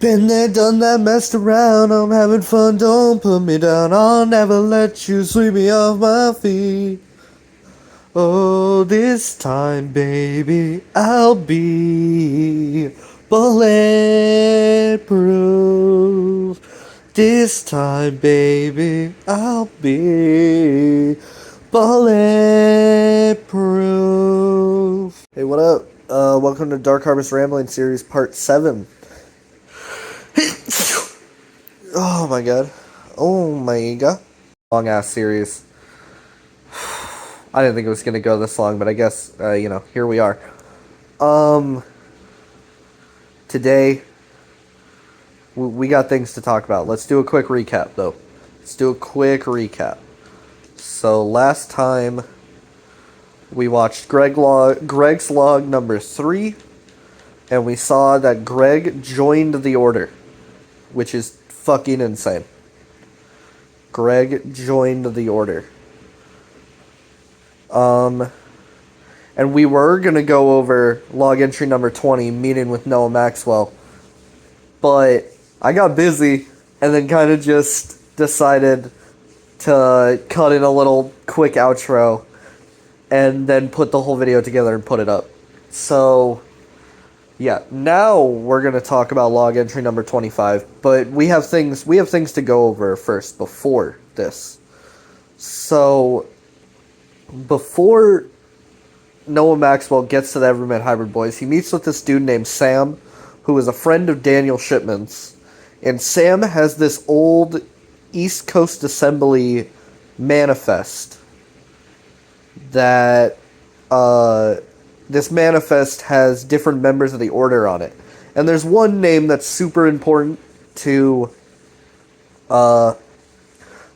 Been there, done that, messed around. I'm having fun, don't put me down. I'll never let you sweep me off my feet. Oh, this time, baby, I'll be bulletproof. This time, baby, I'll be bulletproof. Hey, what up? Welcome to Dark Harvest Rambling Series Part 7. Oh my god. Oh my god. Long ass series. I didn't think it was gonna go this long, but I guess, here we are. Today, we got things to talk about. Let's do a quick recap, though. So, last time, we watched Greg's log number 3, and we saw that Greg joined the Order, which is fucking insane. Greg joined the Order. And we were going to go over log entry number 20, meeting with Noah Maxwell. But I got busy and then kind of just decided to cut in a little quick outro and then put the whole video together and put it up. So, yeah, now we're going to talk about log entry number 25, but we have things to go over first before this. So, before Noah Maxwell gets to the Everman Hybrid Boys, he meets with this dude named Sam, who is a friend of Daniel Shipman's. And Sam has this old East Coast Assembly manifest that, this manifest has different members of the Order on it. And there's one name that's super important to,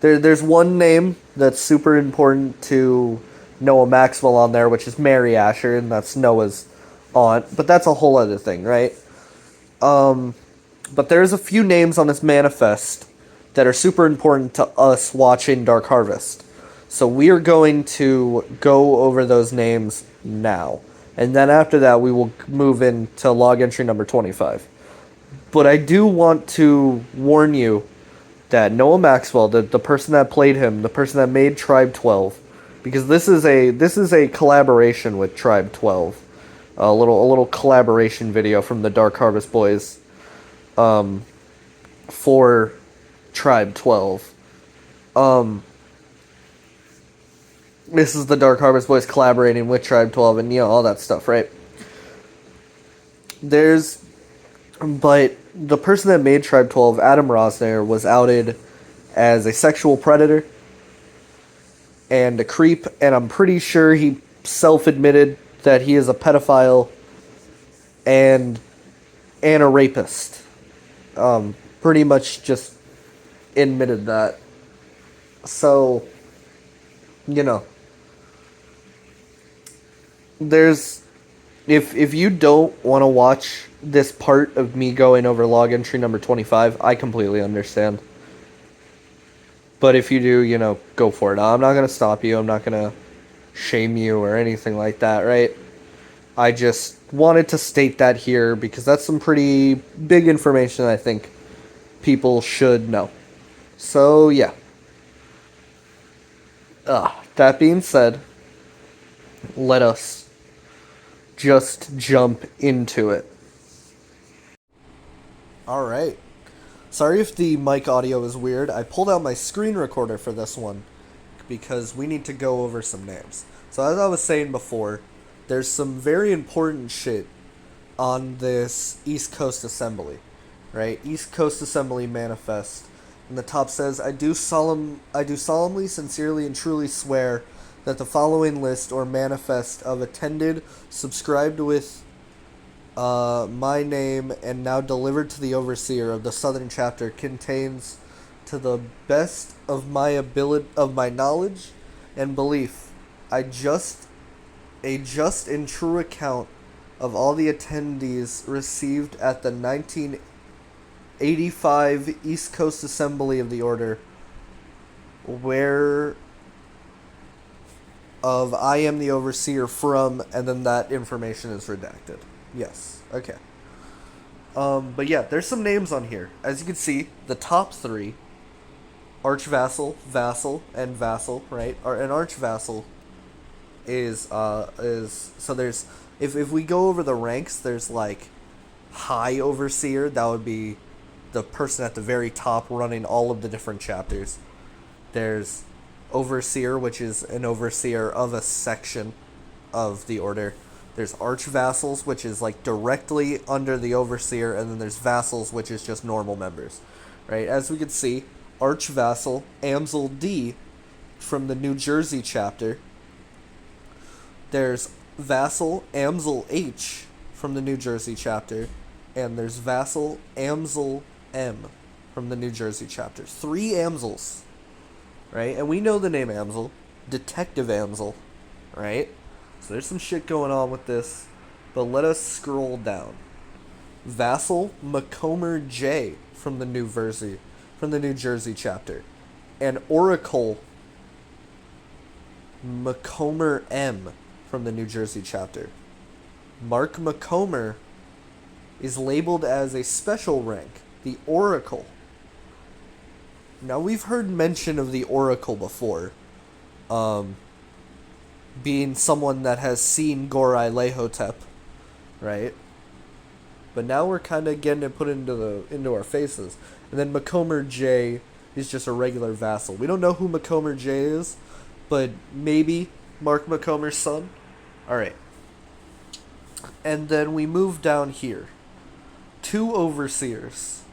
there's one name that's super important to Noah Maxwell on there, which is Mary Asher, and that's Noah's aunt. But that's a whole other thing, right? But there's a few names on this manifest that are super important to us watching Dark Harvest. So we are going to go over those names now. And then after that, we will move into log entry number 25. But I do want to warn you that Noah Maxwell, the person that played him, the person that made Tribe 12, because this is a collaboration with Tribe 12, a little collaboration video from the Dark Harvest Boys, for Tribe 12. This is the Dark Harvest Boys collaborating with Tribe 12 and, all that stuff, right? But the person that made Tribe 12, Adam Rosner, was outed as a sexual predator and a creep, and I'm pretty sure he self-admitted that he is a pedophile and a rapist. Pretty much just admitted that. So, there's, if you don't want to watch this part of me going over log entry number 25, I completely understand. But if you do, go for it. I'm not going to stop you. I'm not going to shame you or anything like that, right? I just wanted to state that here because that's some pretty big information I think people should know. So, yeah. That being said, let us just jump into it. Alright. Sorry if the mic audio is weird. I pulled out my screen recorder for this one because we need to go over some names. So as I was saying before, there's some very important shit on this East Coast Assembly, right? East Coast Assembly manifest. And the top says, I do solemnly, sincerely, and truly swear that the following list or manifest of attended, subscribed with my name, and now delivered to the overseer of the Southern Chapter contains, to the best of my knowledge and belief, a just and true account of all the attendees received at the 1985 East Coast Assembly of the Order, where of I am the overseer from, and then that information is redacted. Yes, okay. But yeah, there's some names on here. As you can see, the top three, Archvassal, Vassal, and Vassal, right? An Archvassal is so there's if we go over the ranks, there's like High Overseer, that would be the person at the very top running all of the different chapters. There's Overseer, which is an overseer of a section of the order. There's Archvassals, which is like directly under the Overseer, and then there's Vassals, which is just normal members. Right? As we can see, Archvassal Amsel D from the New Jersey chapter. There's Vassal Amsel H from the New Jersey chapter, and there's Vassal Amsel M from the New Jersey chapter. 3 Amsels, right? And we know the name Amsel, Detective Amsel, right? So there's some shit going on with this, but let us scroll down. Vassal Macomber J from the New Jersey chapter, and Oracle Macomber M from the New Jersey chapter. Mark Macomber is labeled as a special rank, the Oracle. Now, we've heard mention of the Oracle before, being someone that has seen Gorai Lehotep, right? But now we're kind of getting it put into our faces. And then Macomber J is just a regular vassal. We don't know who Macomber J is, but maybe Mark Macomber's son. All right. And then we move down here. 2 overseers,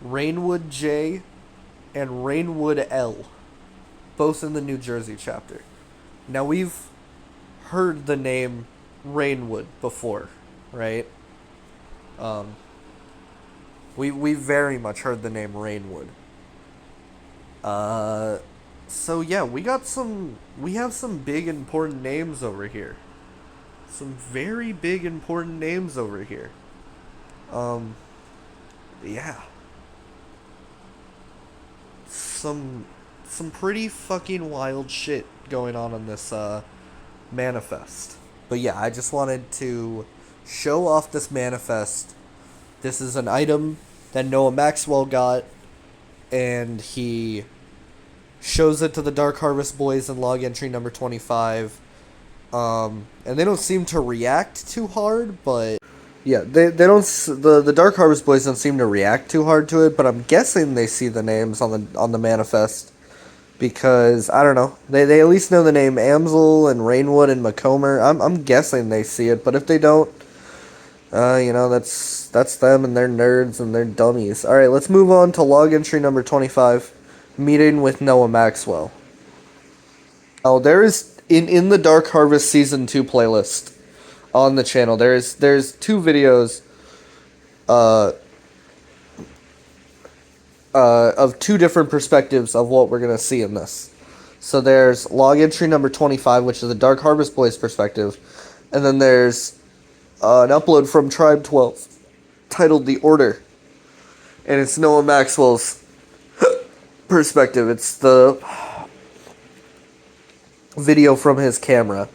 Rainwood J and Rainwood L, both in the New Jersey chapter. Now, we've heard the name Rainwood before, right? We very much heard the name Rainwood. So yeah, we have some big important names over here. Some very big important names over here. Yeah. Some pretty fucking wild shit going on this manifest. But yeah, I just wanted to show off this manifest. This is an item that Noah Maxwell got, and he shows it to the Dark Harvest boys in log entry number 25. And they don't seem to react too hard, but yeah, they don't. The Dark Harvest boys don't seem to react too hard to it, but I'm guessing they see the names on the manifest, because I don't know. They at least know the name Amsel and Rainwood and Macomber. I'm guessing they see it, but if they don't, that's them, and they're nerds and they're dummies. All right, let's move on to log entry number 25, meeting with Noah Maxwell. Oh, there is in the Dark Harvest Season 2 playlist on the channel. There's 2 videos of 2 different perspectives of what we're going to see in this. So there's log entry number 25, which is the Dark Harvest Boys perspective, and then there's an upload from Tribe 12 titled The Order, and it's Noah Maxwell's perspective. It's the video from his camera.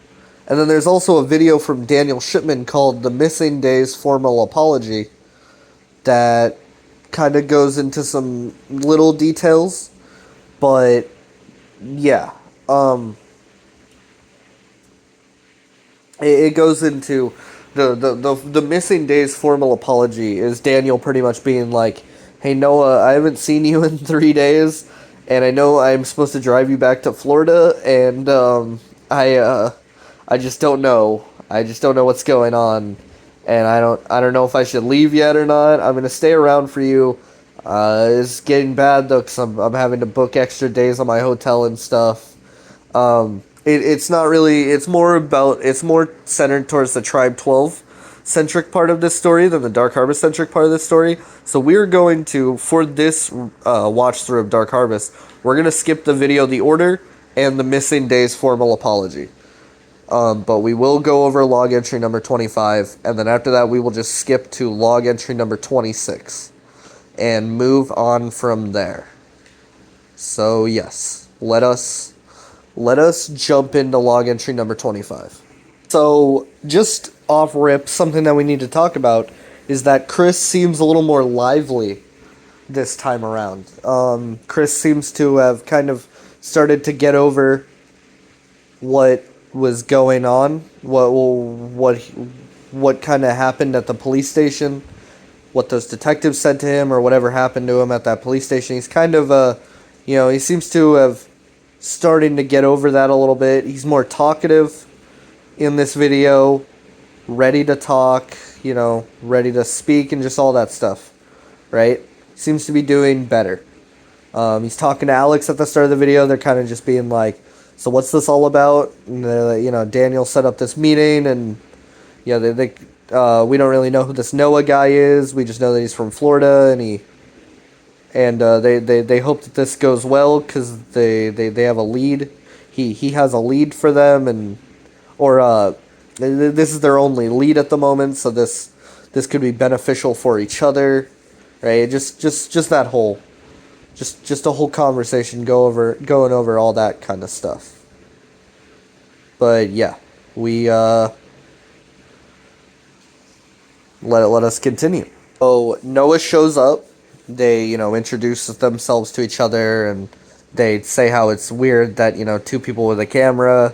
And then there's also a video from Daniel Shipman called The Missing Days Formal Apology that kind of goes into some little details, but yeah, it goes into the Missing Days Formal Apology is Daniel pretty much being like, hey Noah, I haven't seen you in 3 days, and I know I'm supposed to drive you back to Florida, and I just don't know. I just don't know what's going on, and I don't know if I should leave yet or not. I'm gonna stay around for you. It's getting bad though, cause I'm having to book extra days on my hotel and stuff. It's not really. It's more centered towards the Tribe 12 centric part of this story than the Dark Harvest centric part of this story. So we're going to, for this watch through of Dark Harvest, we're gonna skip the video The Order and the Missing Days Formal Apology. But we will go over log entry number 25, and then after that we will just skip to log entry number 26 and move on from there. So yes, let us jump into log entry number 25. So just off rip, something that we need to talk about is that Chris seems a little more lively this time around. Chris seems to have kind of started to get over what was going on, what kind of happened at the police station, what those detectives said to him, or whatever happened to him at that police station. He's kind of he seems to have starting to get over that a little bit. He's more talkative in this video, ready to talk, ready to speak and just all that stuff, right? Seems to be doing better. He's talking to Alex at the start of the video. They're kind of just being like, so what's this all about? And they're like, Daniel set up this meeting, and yeah, we don't really know who this Noah guy is. We just know that he's from Florida, and they hope that this goes well because they have a lead. He has a lead for them, or this is their only lead at the moment, so this could be beneficial for each other, right? Just that whole, just a whole conversation going over all that kind of stuff. But yeah, we let us continue. So Noah shows up. They introduce themselves to each other, and they say how it's weird that two people with a camera,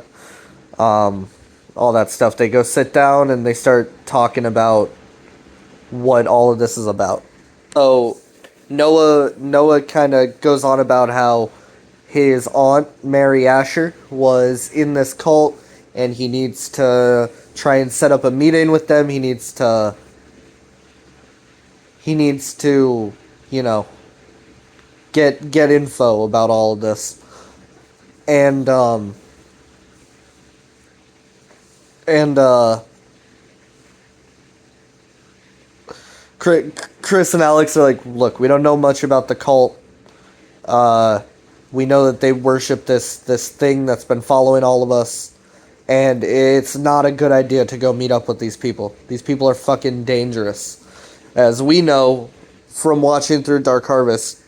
all that stuff. They go sit down and they start talking about what all of this is about. So Noah kind of goes on about how his aunt Mary Asher was in this cult, and he needs to try and set up a meeting with them. He needs to get info about all of this. And Chris and Alex are like, look, we don't know much about the cult. We know that they worship this thing that's been following all of us, and it's not a good idea to go meet up with these people. These people are fucking dangerous. As we know from watching through Dark Harvest,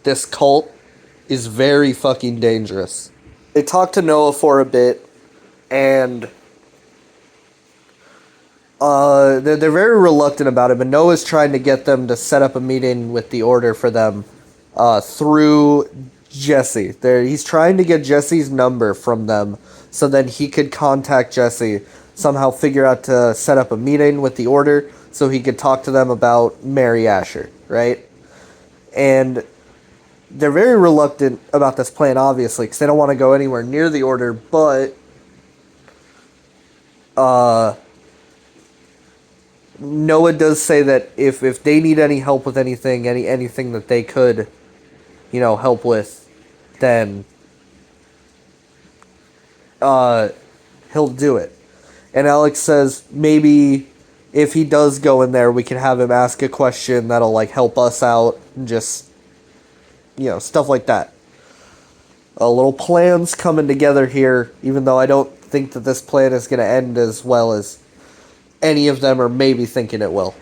this cult is very fucking dangerous. They talked to Noah for a bit, and they're very reluctant about it, but Noah's trying to get them to set up a meeting with the Order for them through Jesse. He's trying to get Jesse's number from them so then he could contact Jesse, somehow figure out to set up a meeting with the Order so he could talk to them about Mary Asher, right? And they're very reluctant about this plan, obviously, because they don't want to go anywhere near the Order, but Noah does say that if they need any help with anything, anything that they could, help with, then he'll do it. And Alex says maybe if he does go in there, we can have him ask a question that'll help us out, and just stuff like that. A little plans coming together here, even though I don't think that this plan is going to end as well as any of them are maybe thinking it will.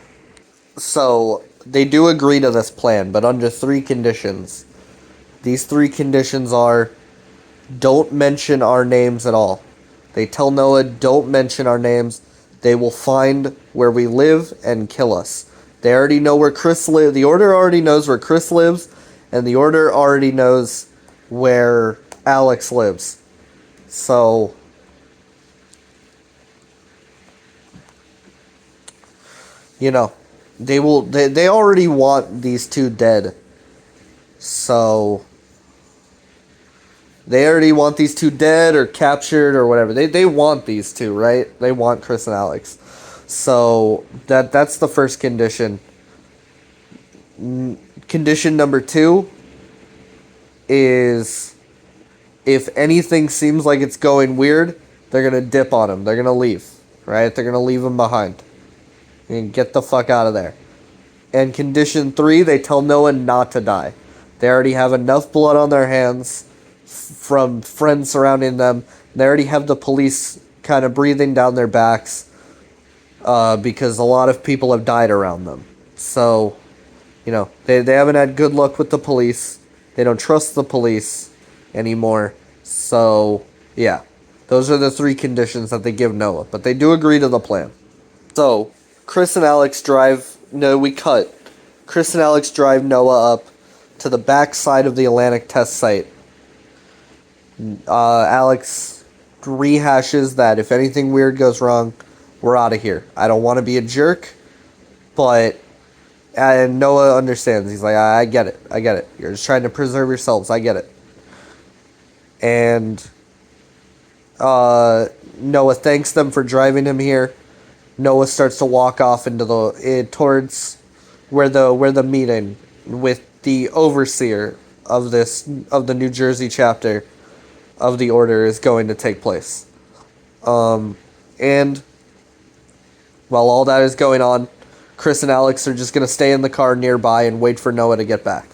So they do agree to this plan, but under 3 conditions. These 3 conditions are, don't mention our names at all. They tell Noah, don't mention our names. They will find where we live and kill us. They already know where Chris lives. The Order already knows where Chris lives, and the Order already knows where Alex lives. So they already want these 2 dead. So they already want these 2 dead or captured or whatever. They want these 2, right? They want Chris and Alex. So that's the first condition. Condition number 2 is if anything seems like it's going weird, they're going to dip on him. They're going to leave, right? They're going to leave him behind. And get the fuck out of there. And condition 3, they tell Noah not to die. They already have enough blood on their hands from friends surrounding them. They already have the police kind of breathing down their backs because a lot of people have died around them. So, they haven't had good luck with the police. They don't trust the police anymore. So, yeah. Those are the 3 conditions that they give Noah. But they do agree to the plan. So, Chris and Alex drive. No, we cut. Chris and Alex drive Noah up to the back side of the Atlantic test site. Alex rehashes that if anything weird goes wrong, we're out of here. I don't want to be a jerk, but... And Noah understands. He's like, I get it. I get it. You're just trying to preserve yourselves. I get it. And Noah thanks them for driving him here. Noah starts to walk off into towards where the meeting with the overseer of the New Jersey chapter of the order is going to take place. And while all that is going on, Chris and Alex are just going to stay in the car nearby and wait for Noah to get back.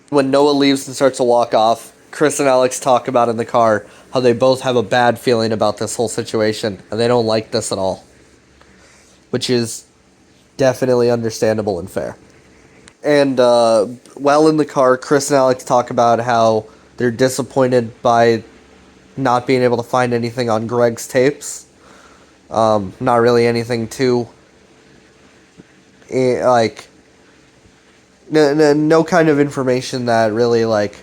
When Noah leaves and starts to walk off, Chris and Alex talk about in the car how they both have a bad feeling about this whole situation, and they don't like this at all. Which is definitely understandable and fair. And while in the car, Chris and Alex talk about how they're disappointed by not being able to find anything on Greg's tapes. Not really anything too... like... No kind of information that really, like,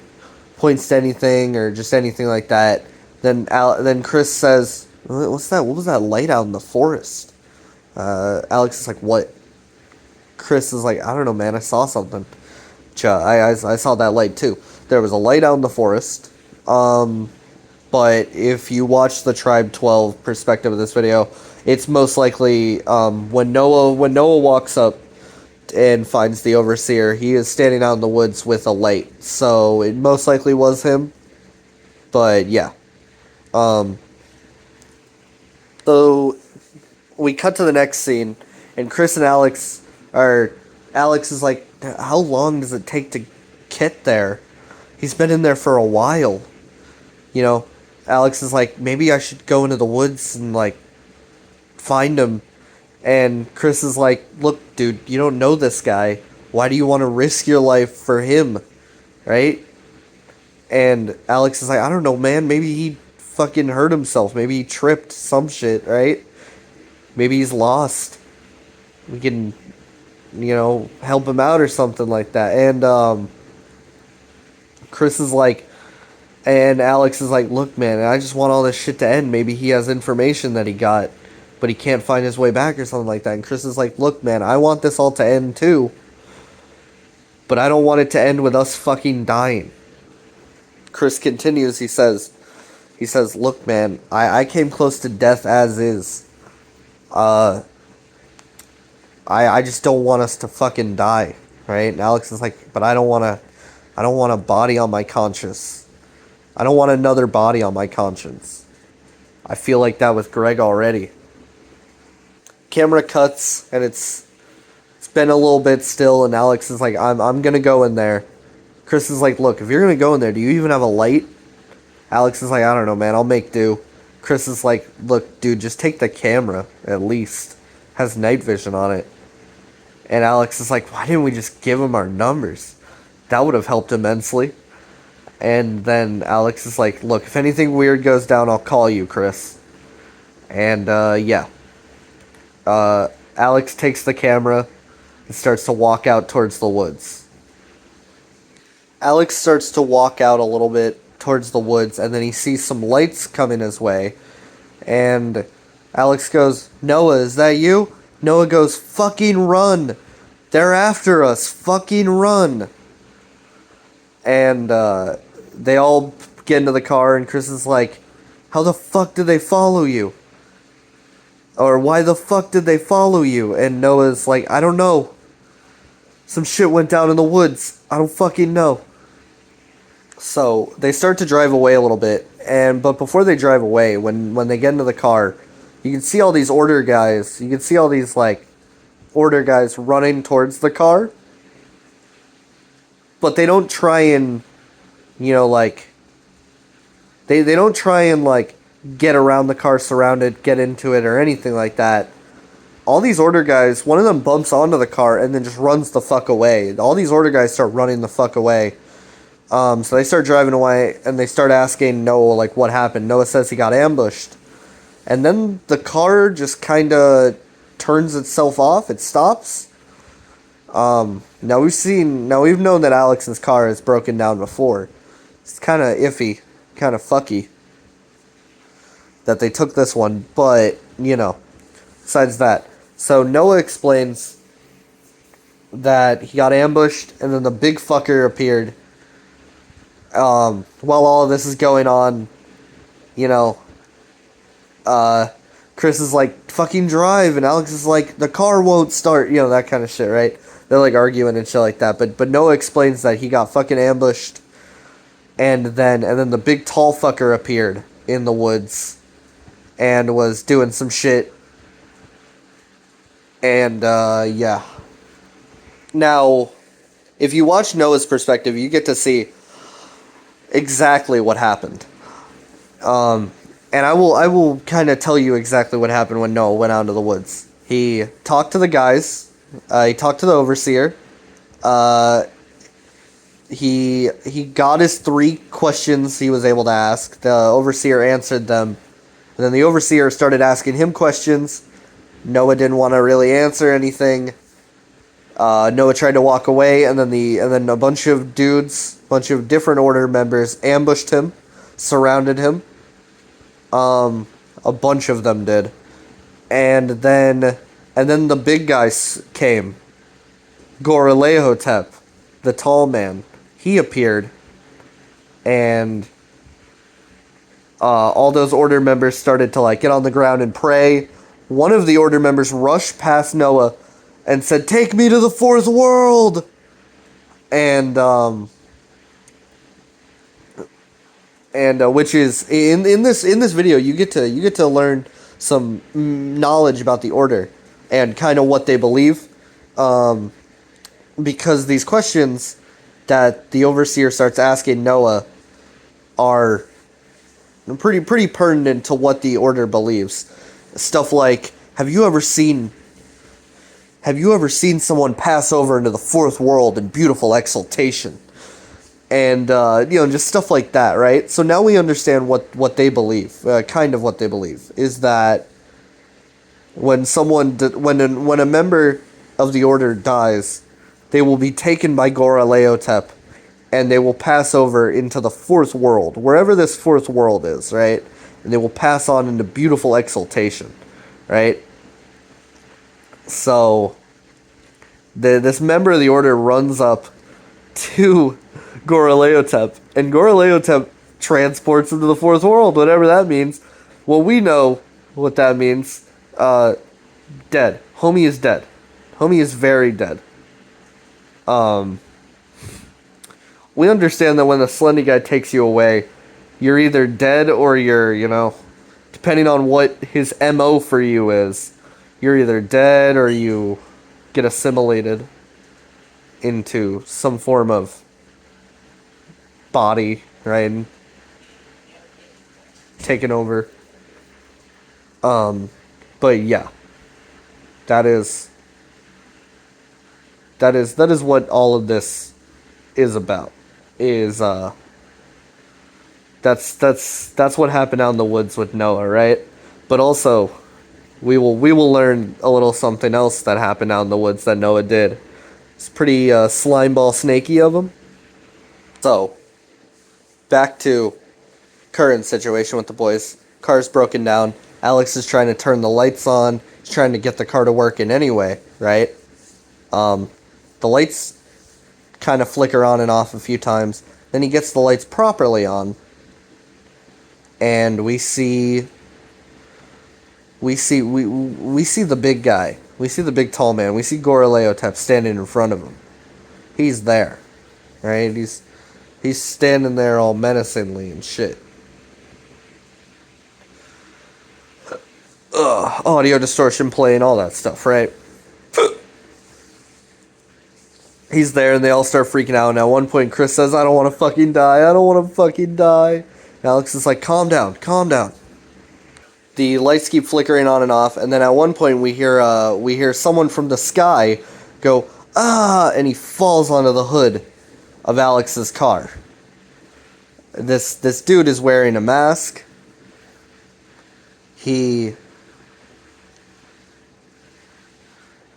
points to anything or just anything like that. Then Chris says, what's that? What was that light out in the forest? Alex is like, what? Chris is like, I don't know, man. I saw something. I saw that light, too. There was a light out in the forest. But if you watch the Tribe 12 perspective of this video, it's most likely when Noah walks up and finds the overseer, he is standing out in the woods with a light. So it most likely was him. But yeah. So we cut to the next scene, and Chris and Alex is like, how long does it take to get there? He's been in there for a while. You know, Alex is like, maybe I should go into the woods and, like, find him. And Chris is like, look, dude, you don't know this guy. Why do you want to risk your life for him? Right? And Alex is like, I don't know, man. Maybe he fucking hurt himself. Maybe he tripped some shit, right? Maybe he's lost. We can, help him out or something like that. And Chris is like, and Alex is like, look, man, I just want all this shit to end. Maybe he has information that he got, but he can't find his way back or something like that. And Chris is like, look, man, I want this all to end too, but I don't want it to end with us fucking dying. Chris continues, he says, look, man, I came close to death as is. I just don't want us to fucking die, right? And Alex is like, but I don't want a body on my conscience. I don't want another body on my conscience. I feel like that with Greg already. Camera cuts, and it's been a little bit still, and Alex is like, I'm gonna go in there. Chris is like, look, if you're gonna go in there, do you even have a light? Alex is like, I don't know, man, I'll make do. Chris is like, look, dude, just take the camera, at least. Has night vision on it. And Alex is like, why didn't we just give him our numbers? That would have helped immensely. And then Alex is like, look, if anything weird goes down, I'll call you, Chris. And, yeah. Alex takes the camera and starts to walk out towards the woods. Alex starts to walk out a little bit towards the woods, and then he sees some lights coming his way. And Alex goes, Noah, is that you? Noah goes, fucking run! They're after us! Fucking run! And, they all get into the car, and Chris is like, how the fuck did they follow you? Or why the fuck did they follow you? And Noah's like, I don't know. Some shit went down in the woods. I don't fucking know. So they start to drive away a little bit, but before they drive away, when they get into the car, you can see all these order guys. You can see all these, like, order guys running towards the car. But they don't try and, like, they don't try and, like, get around the car, surround it, get into it, or anything like that. All these order guys, one of them bumps onto the car and then just runs the fuck away. All these order guys start running the fuck away. So they start driving away, and they start asking Noah, like, what happened. Noah says he got ambushed. And then the car just kind of turns itself off. It stops. Now we've known that Alex's car has broken down before. It's kind of iffy, kind of fucky that they took this one, but, you know, besides that. So Noah explains that he got ambushed, and then the big fucker appeared. While all of this is going on, you know, Chris is like, fucking drive, and Alex is like, the car won't start, you know, that kind of shit, right? They're like arguing and shit like that, but Noah explains that he got fucking ambushed, and then the big tall fucker appeared in the woods, and was doing some shit, and, yeah. Now, if you watch Noah's perspective, you get to see exactly what happened. And I will kind of tell you exactly what happened when Noah went out into the woods. He talked to the guys. He talked to the overseer. He got his 3 questions he was able to ask. The overseer answered them. And then the overseer started asking him questions. Noah didn't want to really answer anything. Noah tried to walk away, and then a bunch of different order members ambushed him, surrounded him. A bunch of them did, and then the big guys came. Goralehotep, the tall man, he appeared, and all those order members started to like get on the ground and pray. One of the order members rushed past Noah and said, "Take me to the 4th world!" And which is in this video you get to learn some knowledge about the order and kind of what they believe, because these questions that the overseer starts asking Noah are pretty pertinent to what the order believes. Stuff like, have you ever seen someone pass over into the 4th world in beautiful exaltation? And, just stuff like that, right? So now we understand what they believe. Kind of what they believe. Is that when a member of the order dies, they will be taken by Goralehotep, and they will pass over into the 4th world, wherever this 4th world is, right? And they will pass on into beautiful exaltation, right? So, this member of the order runs up to Goralehotep, and Goralehotep transports him to the 4th world, whatever that means. Well, we know what that means. Dead. Homie is dead. Homie is very dead. We understand that when the Slendy guy takes you away, you're either dead or you're, depending on what his MO for you is, you're either dead or you get assimilated into some form of body, right? And taken over. But yeah. That is what all of this is about. That's what happened out in the woods with Noah, right? But also we will learn a little something else that happened out in the woods that Noah did. It's pretty slimeball snaky of him. So, back to current situation with the boys. Car's broken down. Alex is trying to turn the lights on. He's trying to get the car to work in anyway, right? The lights kind of flicker on and off a few times. Then he gets the lights properly on. And we see the big guy. We see the big tall man. We see Goralehotep standing in front of him. He's there. Right? He's standing there all menacingly and shit. Audio distortion playing, all that stuff, right? He's there, and they all start freaking out. And at one point, Chris says, "I don't want to fucking die. I don't want to fucking die." And Alex is like, "Calm down, calm down." The lights keep flickering on and off, and then at one point we hear someone from the sky go, "Ah!" and he falls onto the hood of Alex's car. This dude is wearing a mask.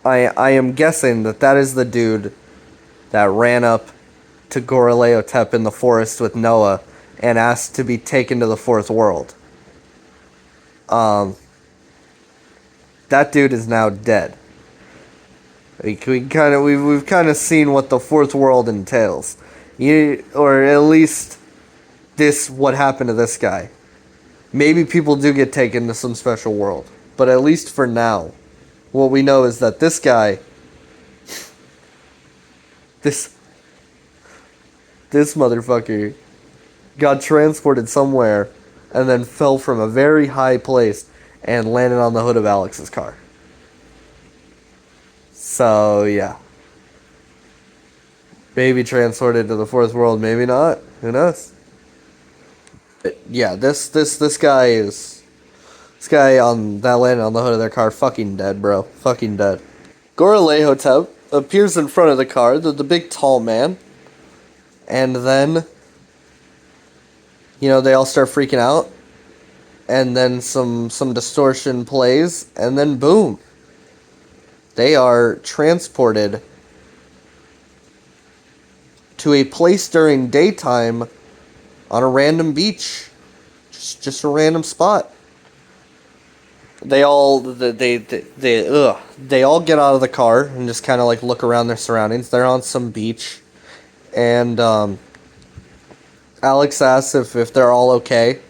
I am guessing that that is the dude that ran up to Goraleotep in the forest with Noah and asked to be taken to the fourth world. Um, that dude is now dead. We've kind of seen what the fourth world entails, or at least this what happened to this guy. Maybe people do get taken to some special world, but at least for now, what we know is that this guy, this this motherfucker, got transported somewhere, and then fell from a very high place and landed on the hood of Alex's car. So yeah, maybe transported to the fourth world, maybe not. Who knows? But yeah, this guy is this guy on that landed on the hood of their car, fucking dead, bro, fucking dead. Goralehotep appears in front of the car, the big tall man, and then they all start freaking out, and then some distortion plays, and then boom, they are transported to a place during daytime on a random beach, just a random spot. They all they all get out of the car and just kind of like look around their surroundings. They're on some beach, and Alex asks if they're all okay,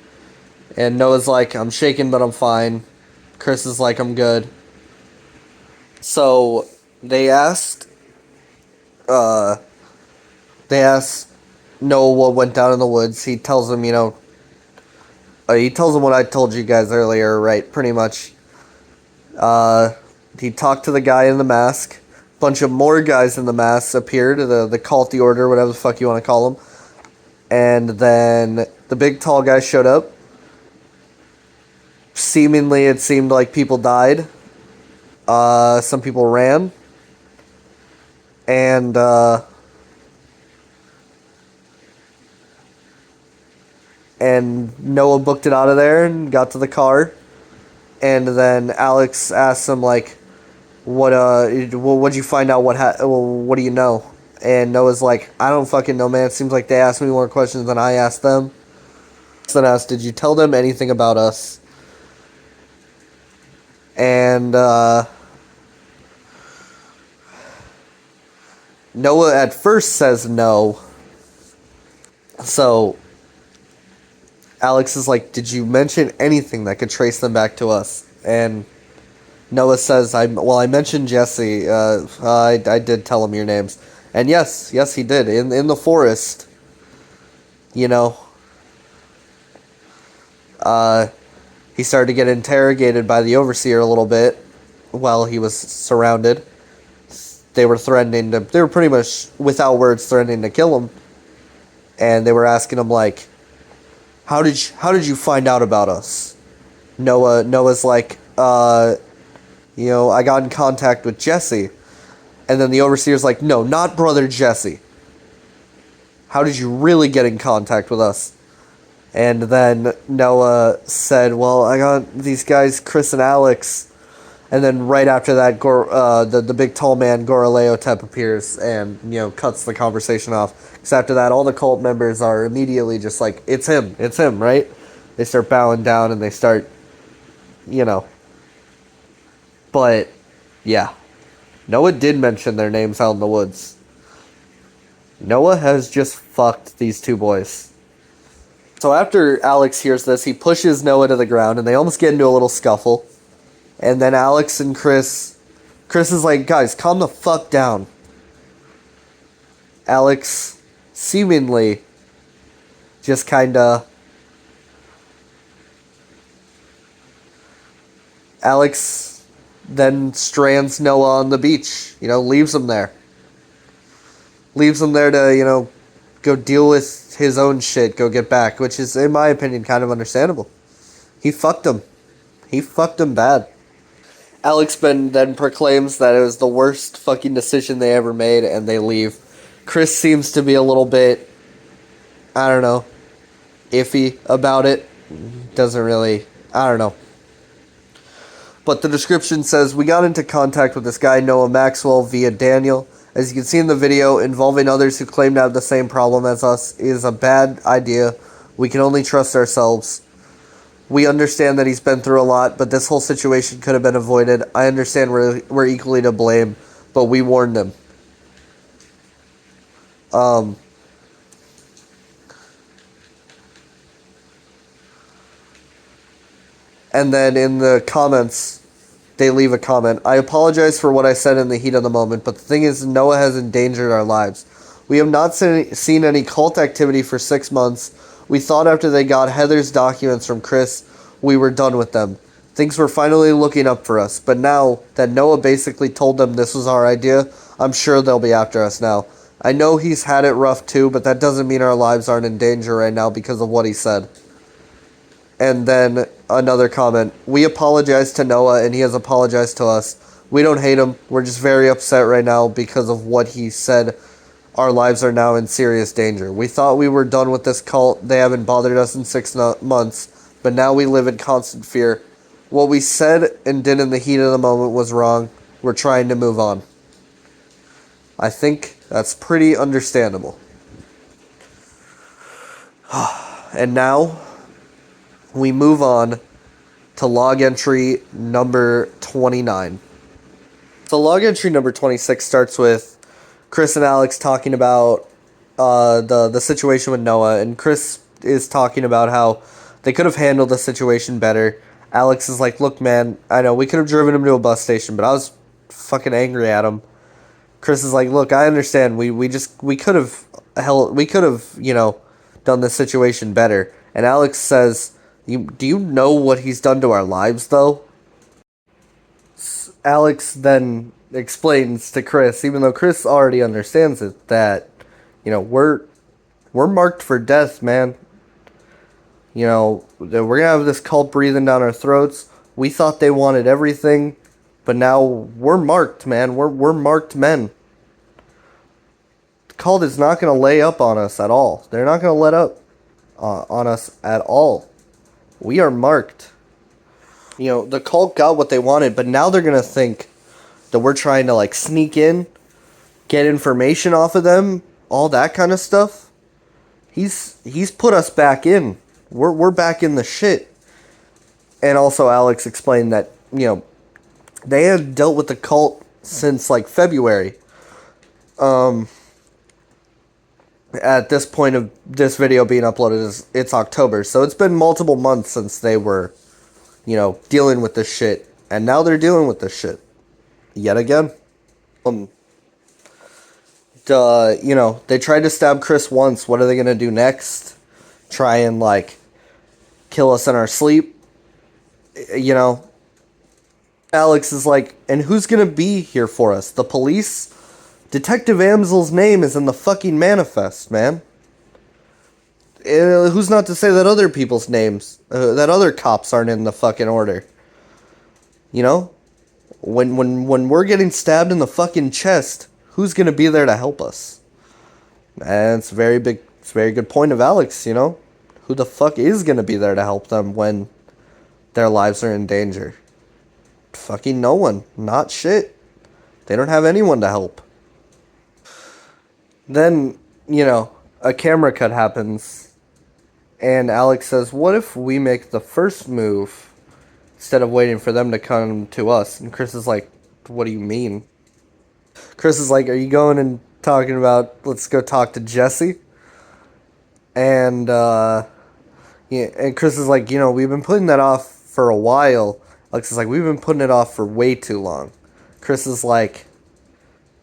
and Noah's like, I'm shaking but I'm fine. Chris is like, I'm good. So they asked Noah what went down in the woods. He tells them, he tells them what I told you guys earlier, right? Pretty much. He talked to the guy in the mask. Bunch of more guys in the mask appeared, the culty order, whatever the fuck you want to call them. And then the big tall guy showed up. Seemingly, it seemed like people died. Some people ran. And, Noah booked it out of there and got to the car. And then Alex asked him, like, what'd you find out? What do you know? And Noah's like, I don't fucking know, man. It seems like they asked me more questions than I asked them. Then asked, did you tell them anything about us? And, Noah at first says no. So Alex is like, did you mention anything that could trace them back to us? And Noah says, I mentioned Jesse. I did tell him your names. And yes, he did. In the forest, he started to get interrogated by the overseer a little bit while he was surrounded. They were pretty much, without words, threatening to kill him. And they were asking him, like, how did you find out about us? Noah's like, I got in contact with Jesse. And then the overseer's like, no, not brother Jesse. How did you really get in contact with us? And then Noah said, well, I got these guys, Chris and Alex. And then right after that, the big tall man, Goraleotep, appears and, cuts the conversation off. Because after that, all the cult members are immediately just like, it's him, right? They start bowing down and they start, But, yeah. Noah did mention their names out in the woods. Noah has just fucked these two boys. So after Alex hears this, he pushes Noah to the ground and they almost get into a little scuffle. And then Alex and Chris is like, guys, calm the fuck down. Alex seemingly just Alex then strands Noah on the beach, leaves him there. Leaves him there to, go deal with his own shit, go get back, which is, in my opinion, kind of understandable. He fucked him. He fucked him bad. Alex then proclaims that it was the worst fucking decision they ever made, and they leave. Chris seems to be a little bit, I don't know, iffy about it. Doesn't really, I don't know. But the description says, we got into contact with this guy, Noah Maxwell, via Daniel. As you can see in the video, involving others who claim to have the same problem as us is a bad idea. We can only trust ourselves. We understand that he's been through a lot, but this whole situation could have been avoided. I understand we're equally to blame, but we warned him. And then in the comments, they leave a comment. I apologize for what I said in the heat of the moment, but the thing is, Noah has endangered our lives. We have not seen any cult activity for 6 months. We thought after they got Heather's documents from Chris, we were done with them. Things were finally looking up for us, but now that Noah basically told them this was our idea, I'm sure they'll be after us now. I know he's had it rough too, but that doesn't mean our lives aren't in danger right now because of what he said. And then another comment. We apologize to Noah, and he has apologized to us. We don't hate him. We're just very upset right now because of what he said. Our lives are now in serious danger. We thought we were done with this cult. They haven't bothered us in 6 months, but now we live in constant fear. What we said and did in the heat of the moment was wrong. We're trying to move on. I think that's pretty understandable. And now we move on to log entry number 29. So log entry number 26 starts with Chris and Alex talking about the situation with Noah, and Chris is talking about how they could have handled the situation better. Alex is like, look, man, I know we could have driven him to a bus station, but I was fucking angry at him. Chris is like, look, I understand. We could have, done this situation better. And Alex says, do you know what he's done to our lives, though? Alex then explains to Chris, even though Chris already understands it, that, we're marked for death, man. We're going to have this cult breathing down our throats. We thought they wanted everything, but now we're marked, man. We're marked men. The cult is not going to lay up on us at all. They're not going to let up on us at all. We are marked. The cult got what they wanted, but now they're going to think that we're trying to, sneak in, get information off of them, all that kind of stuff. He's put us back in. We're back in the shit. And also Alex explained that, they had dealt with the cult since, February. At this point of this video being uploaded, it's October. So it's been multiple months since they were, dealing with this shit. And now they're dealing with this shit. Yet again. They tried to stab Chris once. What are they going to do next? Try and, kill us in our sleep? Alex is like, and who's going to be here for us? The police? Detective Amsel's name is in the fucking manifest, man. Who's not to say that other people's names, that other cops aren't in the fucking order? When we're getting stabbed in the fucking chest, who's gonna be there to help us? And it's a very good point of Alex, Who the fuck is gonna be there to help them when their lives are in danger? Fucking no one. Not shit. They don't have anyone to help. Then, a camera cut happens, and Alex says, what if we make the first move instead of waiting for them to come to us? And Chris is like, what do you mean? Chris is like, are you going and talking about, let's go talk to Jesse? And, and Chris is like, we've been putting that off for a while. Alex is like, we've been putting it off for way too long. Chris is like,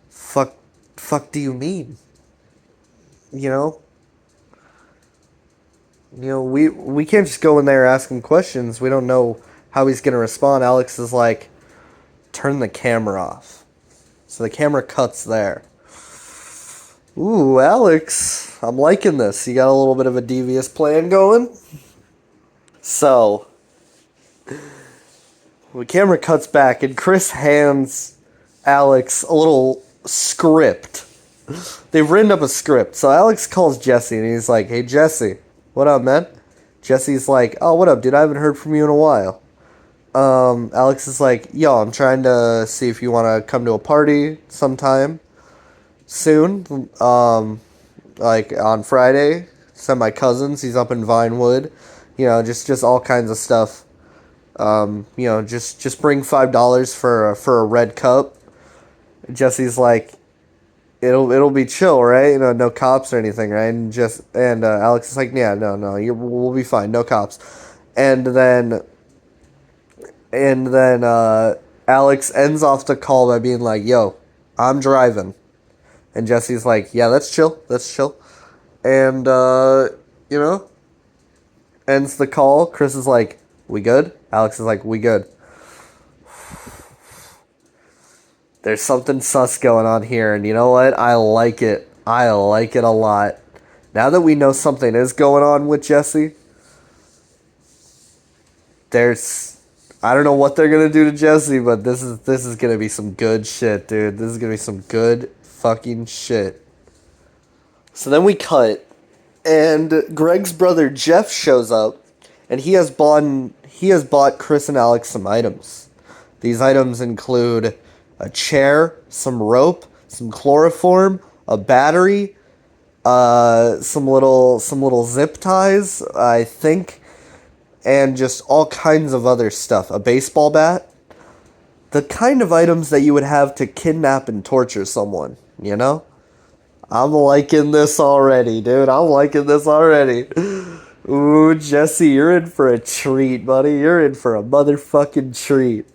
fuck do you mean? We can't just go in there asking questions. We don't know how he's going to respond. Alex is like, turn the camera off. So the camera cuts there. Ooh, Alex, I'm liking this. You got a little bit of a devious plan going. So, the camera cuts back, and Chris hands Alex a little script. They've written up a script. So Alex calls Jesse, and he's like, hey, Jesse, what up, man? Jesse's like, oh, what up, dude? I haven't heard from you in a while. Alex is like, yo, I'm trying to see if you want to come to a party sometime soon. Like on Friday. Send my cousins. He's up in Vinewood. You know, just all kinds of stuff. You know, just bring $5 for a red cup. Jesse's like, it'll be chill, right? You know, no cops or anything, right? And Alex is like, yeah, no, we'll be fine, no cops. And then Alex ends off the call by being like, yo, I'm driving. And Jesse's like, yeah, that's chill. And, you know, ends the call. Chris is like, we good? Alex is like, we good. There's something sus going on here, and you know what? I like it. I like it a lot. Now that we know something is going on with Jesse, I don't know what they're gonna do to Jesse, but this is gonna be some good shit, dude. This is gonna be some good fucking shit. So then we cut, and Greg's brother Jeff shows up, and he has bought Chris and Alex some items. These items include a chair, some rope, some chloroform, a battery, some little zip ties, I think, and just all kinds of other stuff. A baseball bat. The kind of items that you would have to kidnap and torture someone, you know? I'm liking this already, dude. I'm liking this already. Ooh, Jesse, you're in for a treat, buddy. You're in for a motherfucking treat.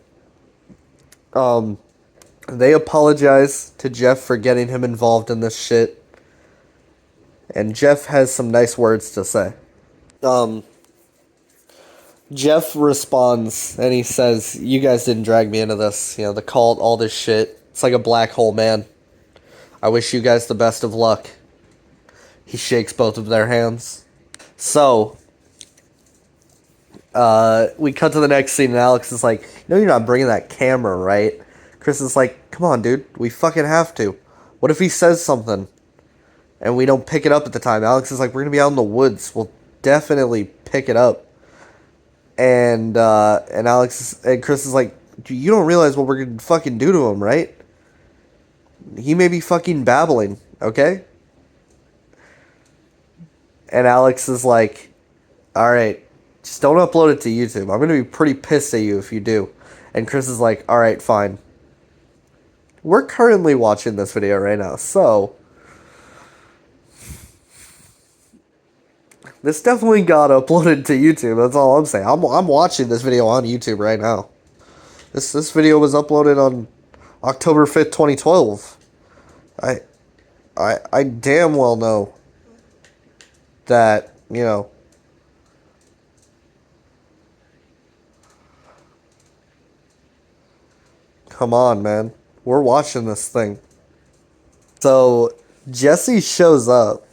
They apologize to Jeff for getting him involved in this shit. And Jeff has some nice words to say. Jeff responds and he says, you guys didn't drag me into this. You know, the cult, all this shit. It's like a black hole, man. I wish you guys the best of luck. He shakes both of their hands. So, we cut to the next scene and Alex is like, no, you're not bringing that camera, right? Chris is like, come on, dude. We fucking have to. What if he says something and we don't pick it up at the time? Alex is like, we're going to be out in the woods. We'll definitely pick it up. And Chris is like, you don't realize what we're going to fucking do to him, right? He may be fucking babbling, okay? And Alex is like, alright, just don't upload it to YouTube. I'm going to be pretty pissed at you if you do. And Chris is like, alright, fine. We're currently watching this video right now, so this definitely got uploaded to YouTube. That's all I'm saying. I'm watching this video on YouTube right now. This video was uploaded on October 5th, 2012. I damn well know that, you know, come on, man. We're watching this thing. So, Jesse shows up.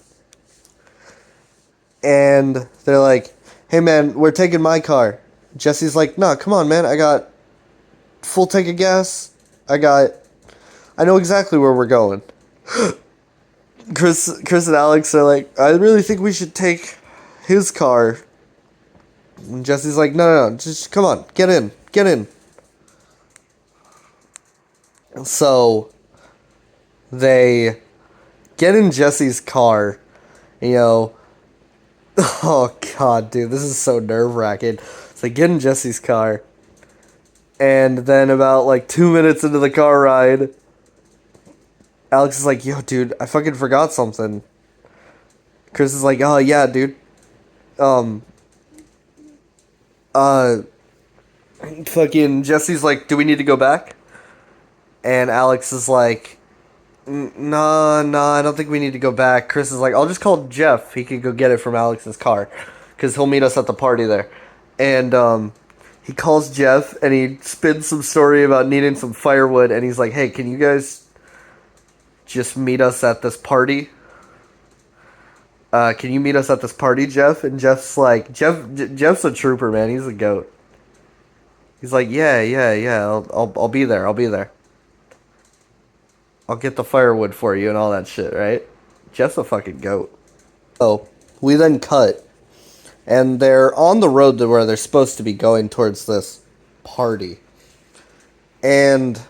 And they're like, hey, man, we're taking my car. Jesse's like, nah, come on, man. I got full tank of gas. I know exactly where we're going. Chris and Alex are like, I really think we should take his car. And Jesse's like, no, just come on, get in. So they get in Jesse's car, you know. Oh god, dude, this is so nerve-wracking. So they get in Jesse's car, and then about like 2 minutes into the car ride, Alex is like, yo, dude, I fucking forgot something. Chris is like, oh yeah, dude. Fucking Jesse's like, do we need to go back? And Alex is like, no, I don't think we need to go back. Chris is like, I'll just call Jeff. He could go get it from Alex's car, because he'll meet us at the party there. And he calls Jeff, and he spins some story about needing some firewood, and he's like, hey, can you guys just meet us at this party? Can you meet us at this party, Jeff? And Jeff's like, Jeff's a trooper, man. He's a goat. He's like, yeah, I'll be there. I'll get the firewood for you and all that shit, right? Jeff's a fucking goat. So, we then cut. And they're on the road to where they're supposed to be going towards this party. And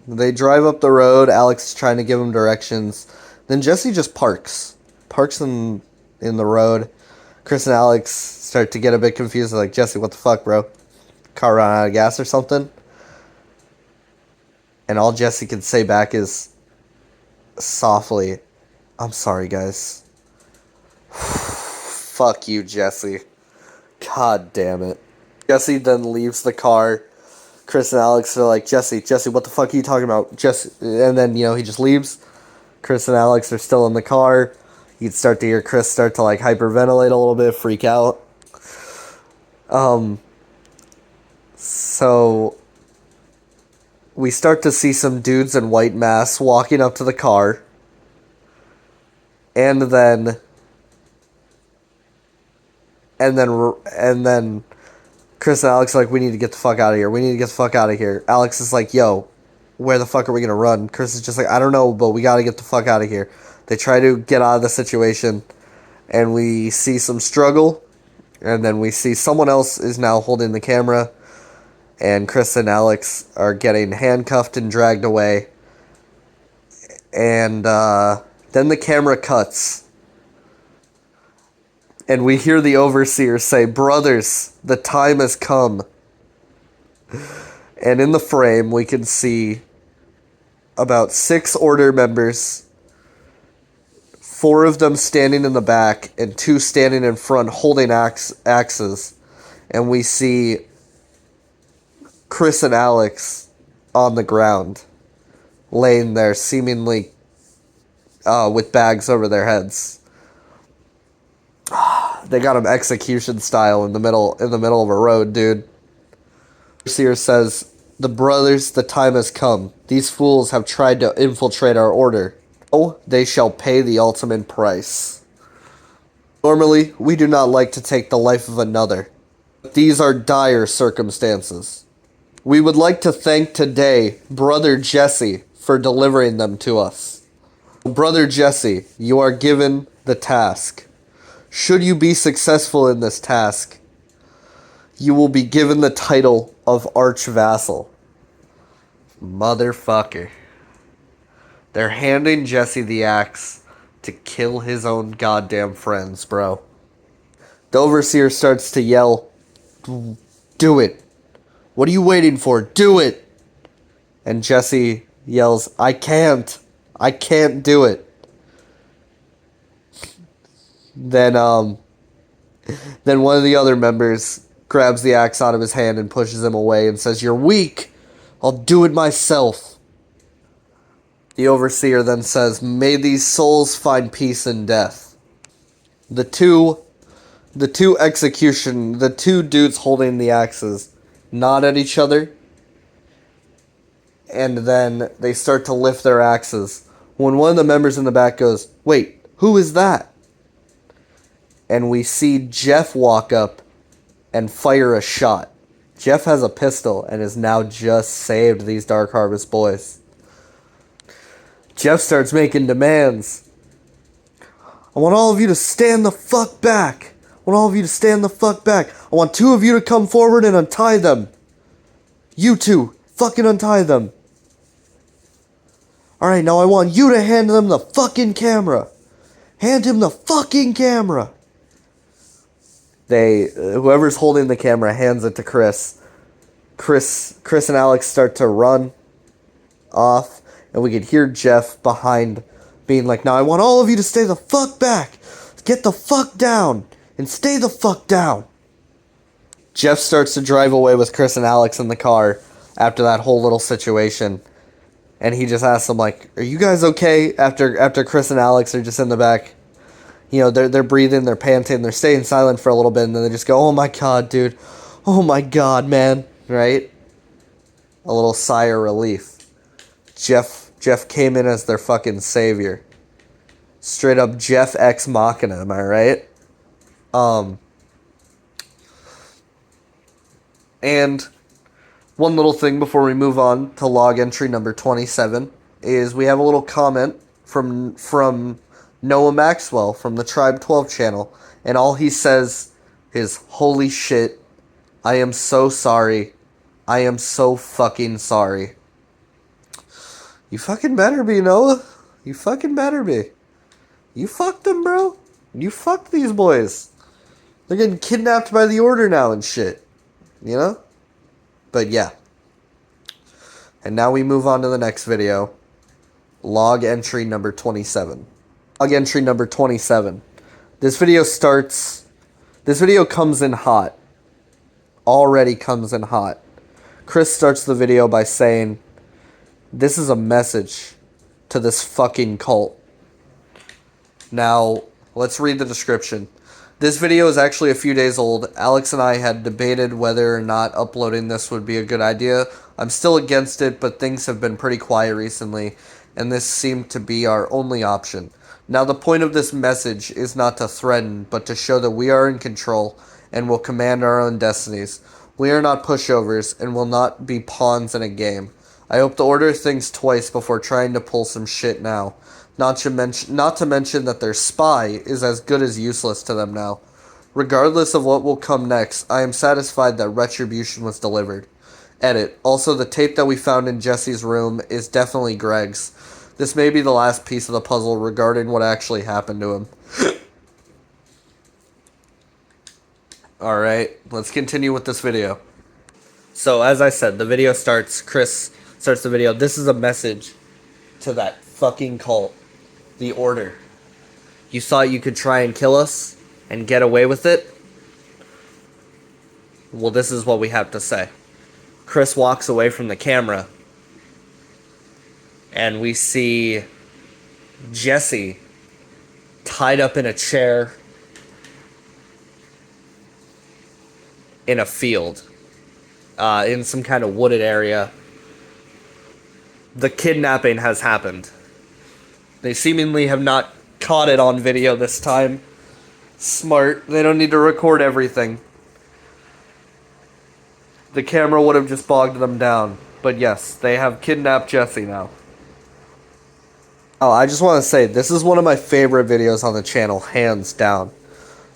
they drive up the road. Alex is trying to give him directions. Then Jesse just parks in the road. Chris and Alex start to get a bit confused. They're like, Jesse, what the fuck, bro? Car ran out of gas or something? And all Jesse can say back is softly, I'm sorry, guys. Fuck you, Jesse. God damn it. Jesse then leaves the car. Chris and Alex are like, Jesse, what the fuck are you talking about? Jesse, and then, he just leaves. Chris and Alex are still in the car. You'd start to hear Chris start to, like, hyperventilate a little bit, freak out. So we start to see some dudes in white masks walking up to the car. And then Chris and Alex are like, we need to get the fuck out of here. Alex is like, yo, where the fuck are we gonna run? Chris is just like, I don't know, but we gotta get the fuck out of here. They try to get out of the situation, and we see some struggle, and then we see someone else is now holding the camera, and Chris and Alex are getting handcuffed and dragged away. And then the camera cuts. And we hear the overseer say, brothers, the time has come. And in the frame, we can see about 6 order members, 4 of them standing in the back, and 2 standing in front holding axes. And we see Chris and Alex on the ground, laying there seemingly with bags over their heads. They got him execution style in the middle of a road, dude. Seer says, the brothers, the time has come. These fools have tried to infiltrate our order. Oh, they shall pay the ultimate price. Normally, we do not like to take the life of another. But these are dire circumstances. We would like to thank today Brother Jesse for delivering them to us. Brother Jesse, you are given the task. Should you be successful in this task, you will be given the title of Archvassal. Motherfucker. They're handing Jesse the axe to kill his own goddamn friends, bro. The overseer starts to yell, do it. What are you waiting for? Do it. And Jesse yells, I can't do it. Then one of the other members grabs the axe out of his hand and pushes him away and says, you're weak. I'll do it myself. The overseer then says, may these souls find peace in death. The two dudes holding the axes nod at each other, and then they start to lift their axes. When one of the members in the back goes, wait, who is that? And we see Jeff walk up and fire a shot. Jeff has a pistol and has now just saved these Dark Harvest boys. Jeff starts making demands. I want all of you to stand the fuck back. I want 2 of you to come forward and untie them. You 2, fucking untie them. Alright, now I want you to hand them the fucking camera. Hand him the fucking camera. Whoever's holding the camera hands it to Chris. Chris and Alex start to run off, and we could hear Jeff behind being like, now I want all of you to stay the fuck back. Get the fuck down. And stay the fuck down. Jeff starts to drive away with Chris and Alex in the car after that whole little situation. And he just asks them, like, are you guys okay? After Chris and Alex are just in the back. They're breathing, they're panting, they're staying silent for a little bit, and then they just go, oh my god, dude. Oh my god, man. Right? A little sigh of relief. Jeff came in as their fucking savior. Straight up Jeff Ex Machina, am I right? And one little thing before we move on to log entry number 27 is we have a little comment from Noah Maxwell from the Tribe 12 channel, and all he says is, holy shit, I am so sorry. I am so fucking sorry. You fucking better be, Noah. You fucking better be. You fucked them, bro. You fucked these boys. They're getting kidnapped by the Order now and shit. You know? But yeah. And now we move on to the next video. Log entry number 27. Log entry number 27. This video comes in hot. Already comes in hot. Chris starts the video by saying, "This is a message to this fucking cult." Now, let's read the description. This video is actually a few days old. Alex and I had debated whether or not uploading this would be a good idea. I'm still against it, but things have been pretty quiet recently, and this seemed to be our only option. Now, the point of this message is not to threaten, but to show that we are in control and will command our own destinies. We are not pushovers and will not be pawns in a game. I hope the Order thinks twice before trying to pull some shit now. Not to mention that their spy is as good as useless to them now. Regardless of what will come next, I am satisfied that retribution was delivered. Edit. Also, the tape that we found in Jesse's room is definitely Greg's. This may be the last piece of the puzzle regarding what actually happened to him. Alright, let's continue with this video. So, as I said, the video starts, Chris starts the video. This is a message to that fucking cult. The Order. You thought you could try and kill us and get away with it? Well, this is what we have to say. Chris walks away from the camera, and we see Jesse tied up in a chair in a field, in some kind of wooded area. The kidnapping has happened. They seemingly have not caught it on video this time. Smart. They don't need to record everything. The camera would have just bogged them down. But yes, they have kidnapped Jesse now. Oh, I just want to say, this is one of my favorite videos on the channel, hands down.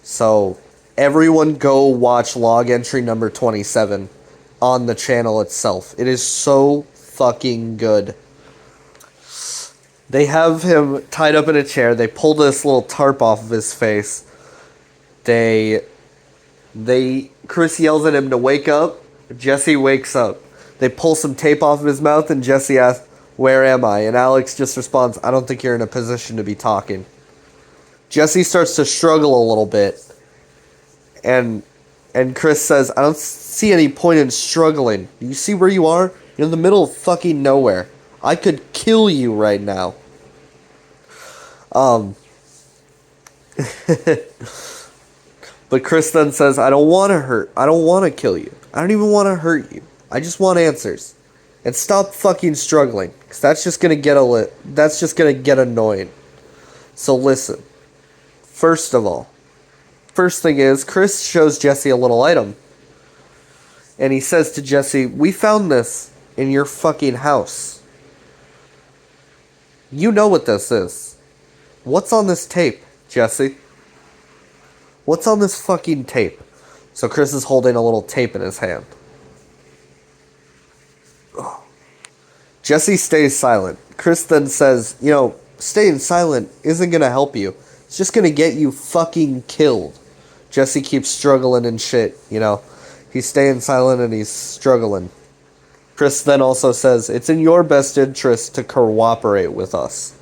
So, everyone go watch log entry number 27 on the channel itself. It is so fucking good. They have him tied up in a chair. They pull this little tarp off of his face. Chris yells at him to wake up. Jesse wakes up. They pull some tape off of his mouth, and Jesse asks, "Where am I?" And Alex just responds, "I don't think you're in a position to be talking." Jesse starts to struggle a little bit. And Chris says, "I don't see any point in struggling. You see where you are? You're in the middle of fucking nowhere. I could kill you right now." But Chris then says, I don't want to kill you. I don't even want to hurt you. I just want answers. And stop fucking struggling, because that's just going to get annoying. So listen. First of all, first thing is, Chris shows Jesse a little item. And he says to Jesse, "We found this in your fucking house. You know what this is. What's on this tape, Jesse? What's on this fucking tape?" So Chris is holding a little tape in his hand. Jesse stays silent. Chris then says, staying silent isn't going to help you. It's just going to get you fucking killed. Jesse keeps struggling and shit, He's staying silent and he's struggling. Chris then also says, "It's in your best interest to cooperate with us."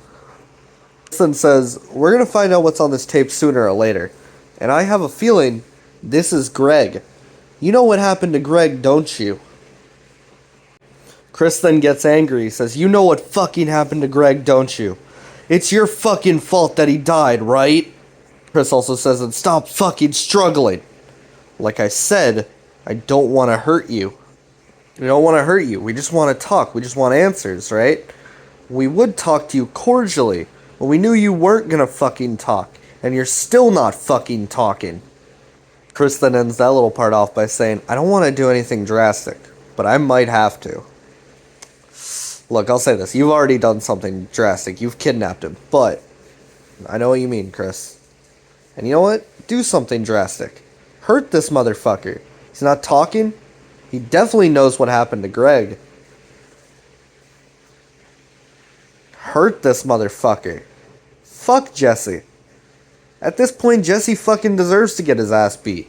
Chris then says, "We're going to find out what's on this tape sooner or later. And I have a feeling this is Greg. You know what happened to Greg, don't you?" Chris then gets angry. He says, "You know what fucking happened to Greg, don't you? It's your fucking fault that he died, right?" Chris also says, "And stop fucking struggling. Like I said, I don't want to hurt you. We don't want to hurt you. We just want to talk. We just want answers, right? We would talk to you cordially, but we knew you weren't gonna fucking talk, and you're still not fucking talking." Chris then ends that little part off by saying, "I don't want to do anything drastic, but I might have to." Look, I'll say this. You've already done something drastic. You've kidnapped him, but I know what you mean, Chris. And you know what? Do something drastic. Hurt this motherfucker. He's He's not talking? He definitely knows what happened to Greg. Hurt this motherfucker. Fuck Jesse. At this point, Jesse fucking deserves to get his ass beat.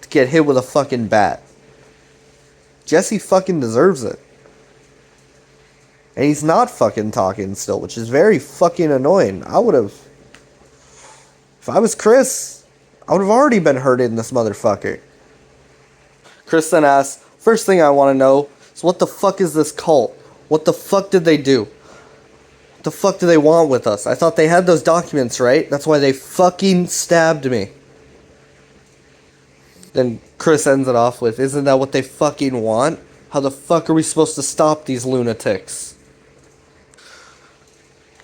To get hit with a fucking bat. Jesse fucking deserves it. And he's not fucking talking still, which is very fucking annoying. I would have... If I was Chris, I would have already been hurting this motherfucker. Chris then asks, first thing I want to know is what the fuck is this cult? What the fuck did they do? What the fuck do they want with us? I thought they had those documents, right? That's why they fucking stabbed me. Then Chris ends it off with, isn't that what they fucking want? How the fuck are we supposed to stop these lunatics?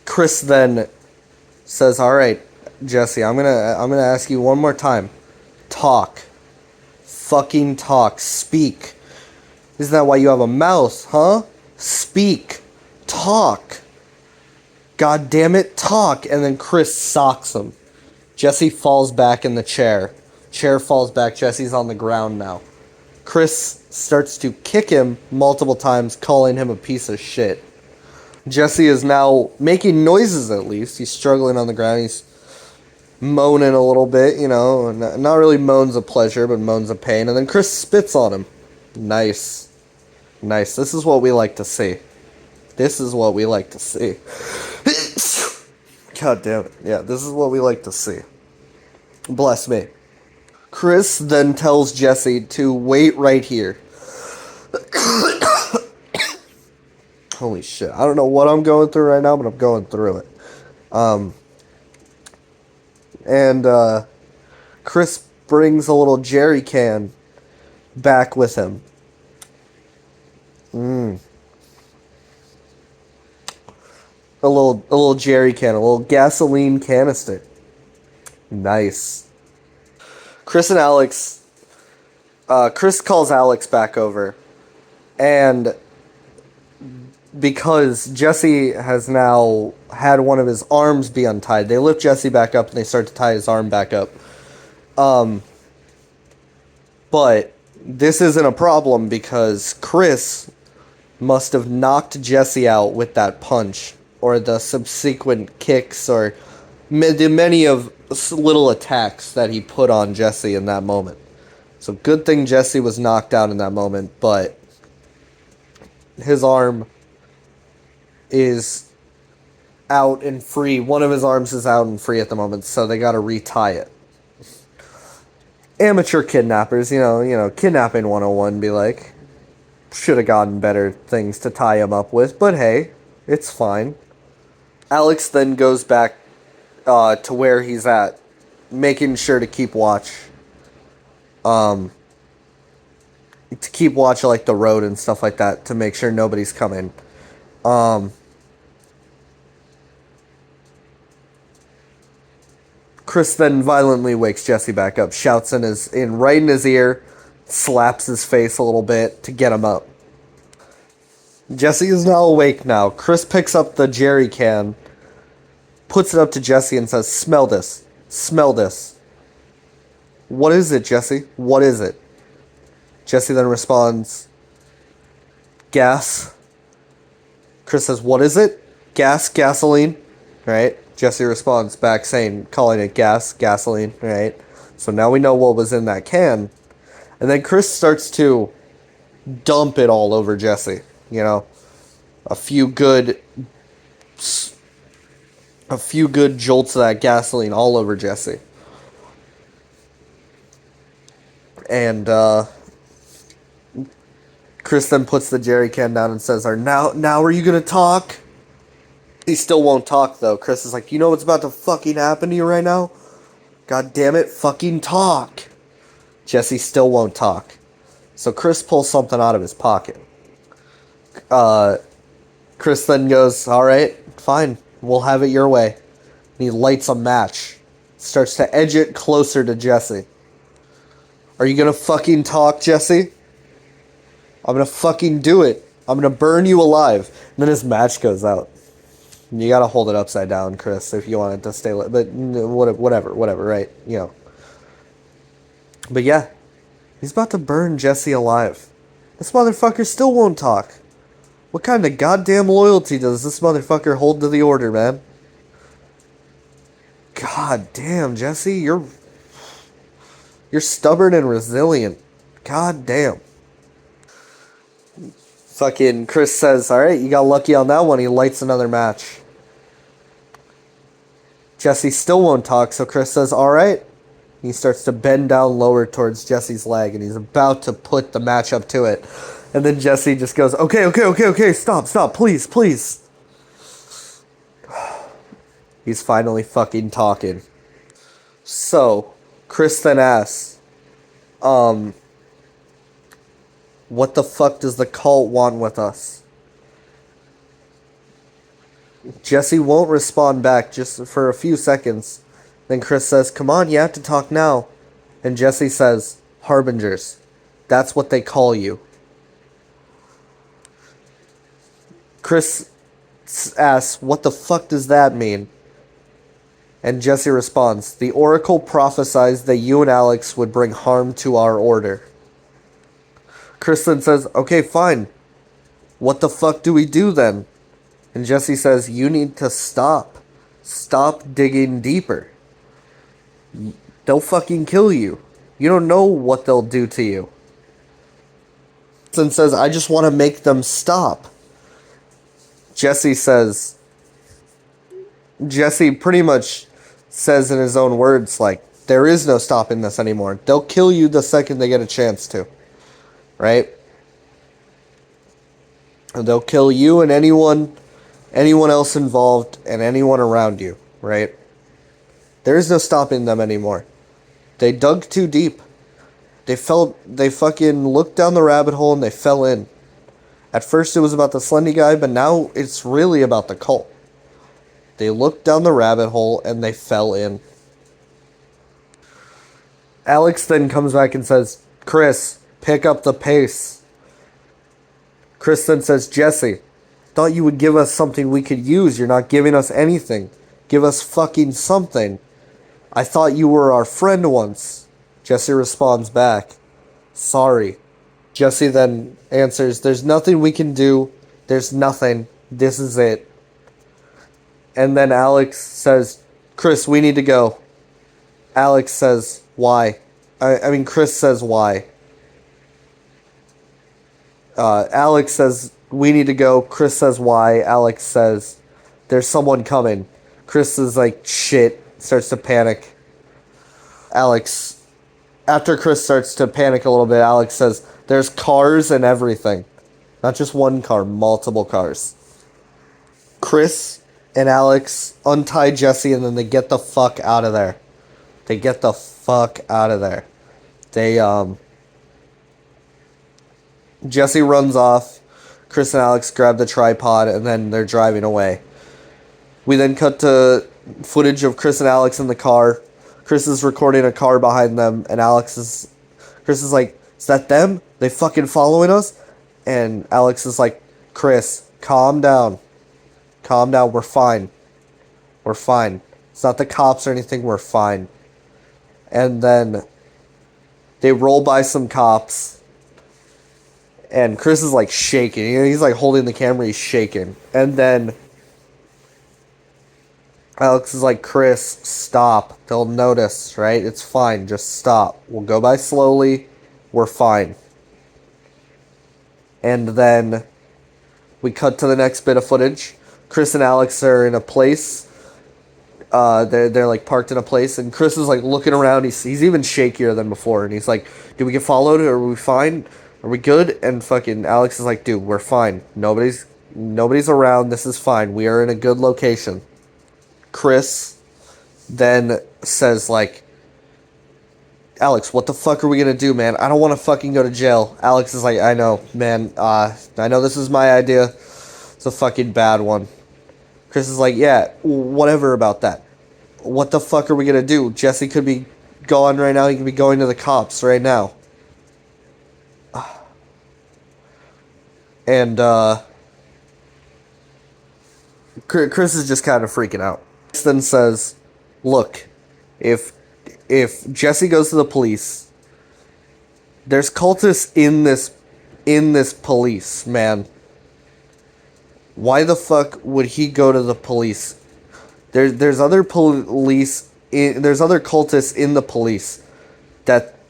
Chris then says, alright, Jesse, I'm gonna ask you one more time. Talk. Fucking talk. Speak. Isn't that why you have a mouth, huh? Speak. Talk. God damn it, talk. And then Chris socks him. Jesse falls back in the chair. Chair falls back. Jesse's on the ground now. Chris starts to kick him multiple times, calling him a piece of shit. Jesse is now making noises at least. He's struggling on the ground. He's moaning a little bit, you know. Not really moans of pleasure, but moans of pain. And then Chris spits on him. Nice. Nice. This is what we like to see. This is what we like to see. God damn it. Yeah, this is what we like to see. Bless me. Chris then tells Jesse to wait right here. Holy shit. I don't know what I'm going through right now, but I'm going through it. Chris brings a little jerry can back with him. A little jerry can, a little gasoline canister. Nice. Chris and Alex, Chris calls Alex back over, and because Jesse has now had one of his arms be untied, they lift Jesse back up and they start to tie his arm back up. But this isn't a problem because Chris must have knocked Jesse out with that punch, or the subsequent kicks, or the many of little attacks that he put on Jesse in that moment. So good thing Jesse was knocked out in that moment, but his arm is out and free. One of his arms is out and free at the moment, so they gotta retie it. Amateur kidnappers, you know, kidnapping 101, be like, should have gotten better things to tie him up with, but hey, it's fine. Alex then goes back to where he's at, making sure to keep watch. To keep watch of, like, the road and stuff like that, to make sure nobody's coming. Chris then violently wakes Jesse back up, shouts right in his ear, slaps his face a little bit to get him up. Jesse is now awake now. Chris picks up the jerry can, puts it up to Jesse and says, smell this. Smell this. What is it, Jesse? What is it? Jesse then responds, gas. Chris says, what is it? Gas, gasoline, right? Jesse responds back calling it gas, gasoline, right? So now we know what was in that can. And then Chris starts to dump it all over Jesse, you know? A few good jolts of that gasoline all over Jesse. And Chris then puts the jerry can down and says, now are you gonna talk? He still won't talk, though. Chris is like, you know what's about to fucking happen to you right now? God damn it, fucking talk. Jesse still won't talk. So Chris pulls something out of his pocket. Chris then goes, alright, fine, we'll have it your way. And he lights a match. Starts to edge it closer to Jesse. Are you gonna fucking talk, Jesse? I'm gonna fucking do it. I'm gonna burn you alive. And then his match goes out. You gotta hold it upside down, Chris, if you want it to stay lit. But whatever, right? You know. But yeah. He's about to burn Jesse alive. This motherfucker still won't talk. What kind of goddamn loyalty does this motherfucker hold to the order, man? God damn, Jesse, you're stubborn and resilient. God damn. Fucking Chris says, alright, you got lucky on that one. He lights another match. Jesse still won't talk, so Chris says, alright. He starts to bend down lower towards Jesse's leg, and he's about to put the match up to it. And then Jesse just goes, okay, stop, please. He's finally fucking talking. So, Chris then asks, what the fuck does the cult want with us? Jesse won't respond back just for a few seconds. Then Chris says, come on, you have to talk now. And Jesse says, Harbingers. That's what they call you. Chris asks, what the fuck does that mean? And Jesse responds, the Oracle prophesies that you and Alex would bring harm to our order. Chris then says, okay, fine. What the fuck do we do then? And Jesse says, you need to stop. Stop digging deeper. They'll fucking kill you. You don't know what they'll do to you. And says, I just want to make them stop. Jesse pretty much says in his own words, like, there is no stopping this anymore. They'll kill you the second they get a chance to. Right? And they'll kill you and anyone else involved and anyone around you. Right? There is no stopping them anymore. They dug too deep. They fucking looked down the rabbit hole and they fell in. At first it was about the Slendy guy, but now it's really about the cult. They looked down the rabbit hole and they fell in. Alex then comes back and says, Chris, pick up the pace. Chris then says, Jesse, thought you would give us something we could use. You're not giving us anything. Give us fucking something. I thought you were our friend once. Jesse responds back, sorry. Jesse then answers, there's nothing we can do. There's nothing. This is it. And then Alex says, Chris, we need to go. Alex says, why? Chris says, why? Alex says, we need to go. Chris says, why? Alex says, there's someone coming. Chris is like, shit, starts to panic. After Chris starts to panic a little bit, Alex says, there's cars and everything. Not just one car, multiple cars. Chris and Alex untie Jesse and then they get the fuck out of there. Jesse runs off. Chris and Alex grab the tripod and then they're driving away. We then cut to footage of Chris and Alex in the car. Chris is recording a car behind them and Chris is like, is that them? They fucking following us? And Alex is like, Chris, calm down. We're fine. It's not the cops or anything. We're fine. And then they roll by some cops. And Chris is like shaking. He's like holding the camera. He's shaking. And then Alex is like, Chris, stop. They'll notice, right? It's fine. Just stop. We'll go by slowly. We're fine. And then we cut to the next bit of footage. Chris and Alex are in a place. They're like parked in a place, and Chris is like looking around. He's even shakier than before, and he's like, "Did we get followed? Are we fine? Are we good?" And fucking Alex is like, "Dude, we're fine. Nobody's around. This is fine. We are in a good location." Chris then says like, Alex, what the fuck are we gonna do, man? I don't want to fucking go to jail. Alex is like, I know, man. I know this is my idea. It's a fucking bad one. Chris is like, yeah, whatever about that. What the fuck are we gonna do? Jesse could be gone right now. He could be going to the cops right now. And, Chris is just kind of freaking out. Chris then says, look, if Jesse goes to the police, There's cultists in this police, man. Why the fuck would he go to the police? There's other police there's other cultists in the police that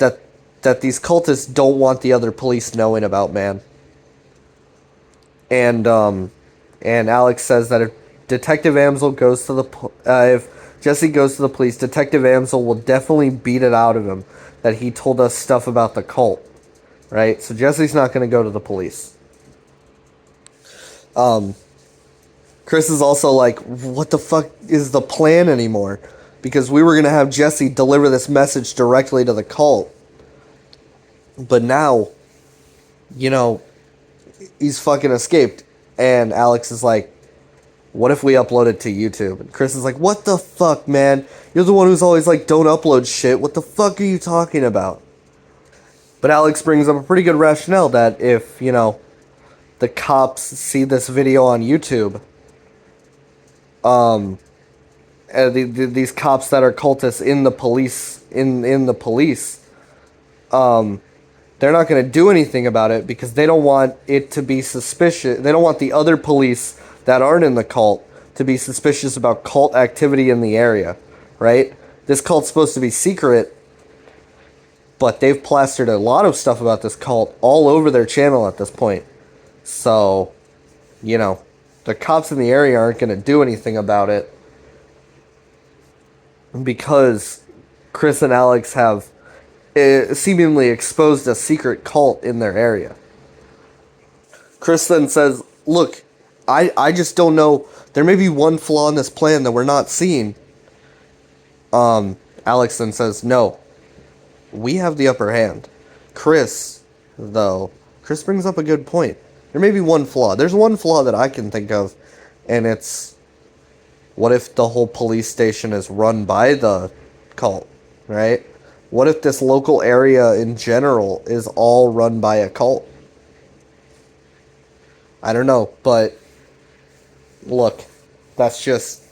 these cultists don't want the other police knowing about, man. And Alex says that if Detective Amsel goes to the if Jesse goes to the police, Detective Amsel will definitely beat it out of him that he told us stuff about the cult, right? So Jesse's not going to go to the police. Chris is also like, what the fuck is the plan anymore? Because we were going to have Jesse deliver this message directly to the cult. But now, you know, he's fucking escaped. And Alex is like, what if we upload it to YouTube? And Chris is like, what the fuck, man? You're the one who's always like, don't upload shit. What the fuck are you talking about? But Alex brings up a pretty good rationale that if, you know, the cops see this video on YouTube, these cops that are cultists in the police, in the police, they're not going to do anything about it because they don't want it to be suspicious. They don't want the other police that aren't in the cult to be suspicious about cult activity in the area, right? This cult's supposed to be secret, but they've plastered a lot of stuff about this cult all over their channel at this point. So, you know, the cops in the area aren't going to do anything about it because Chris and Alex have seemingly exposed a secret cult in their area. Chris then says, look, I just don't know. There may be one flaw in this plan that we're not seeing. Alex then says, no, we have the upper hand. Chris brings up a good point. There may be one flaw. There's one flaw that I can think of, and it's, what if the whole police station is run by the cult, right? What if this local area in general is all run by a cult? I don't know, but look, that's just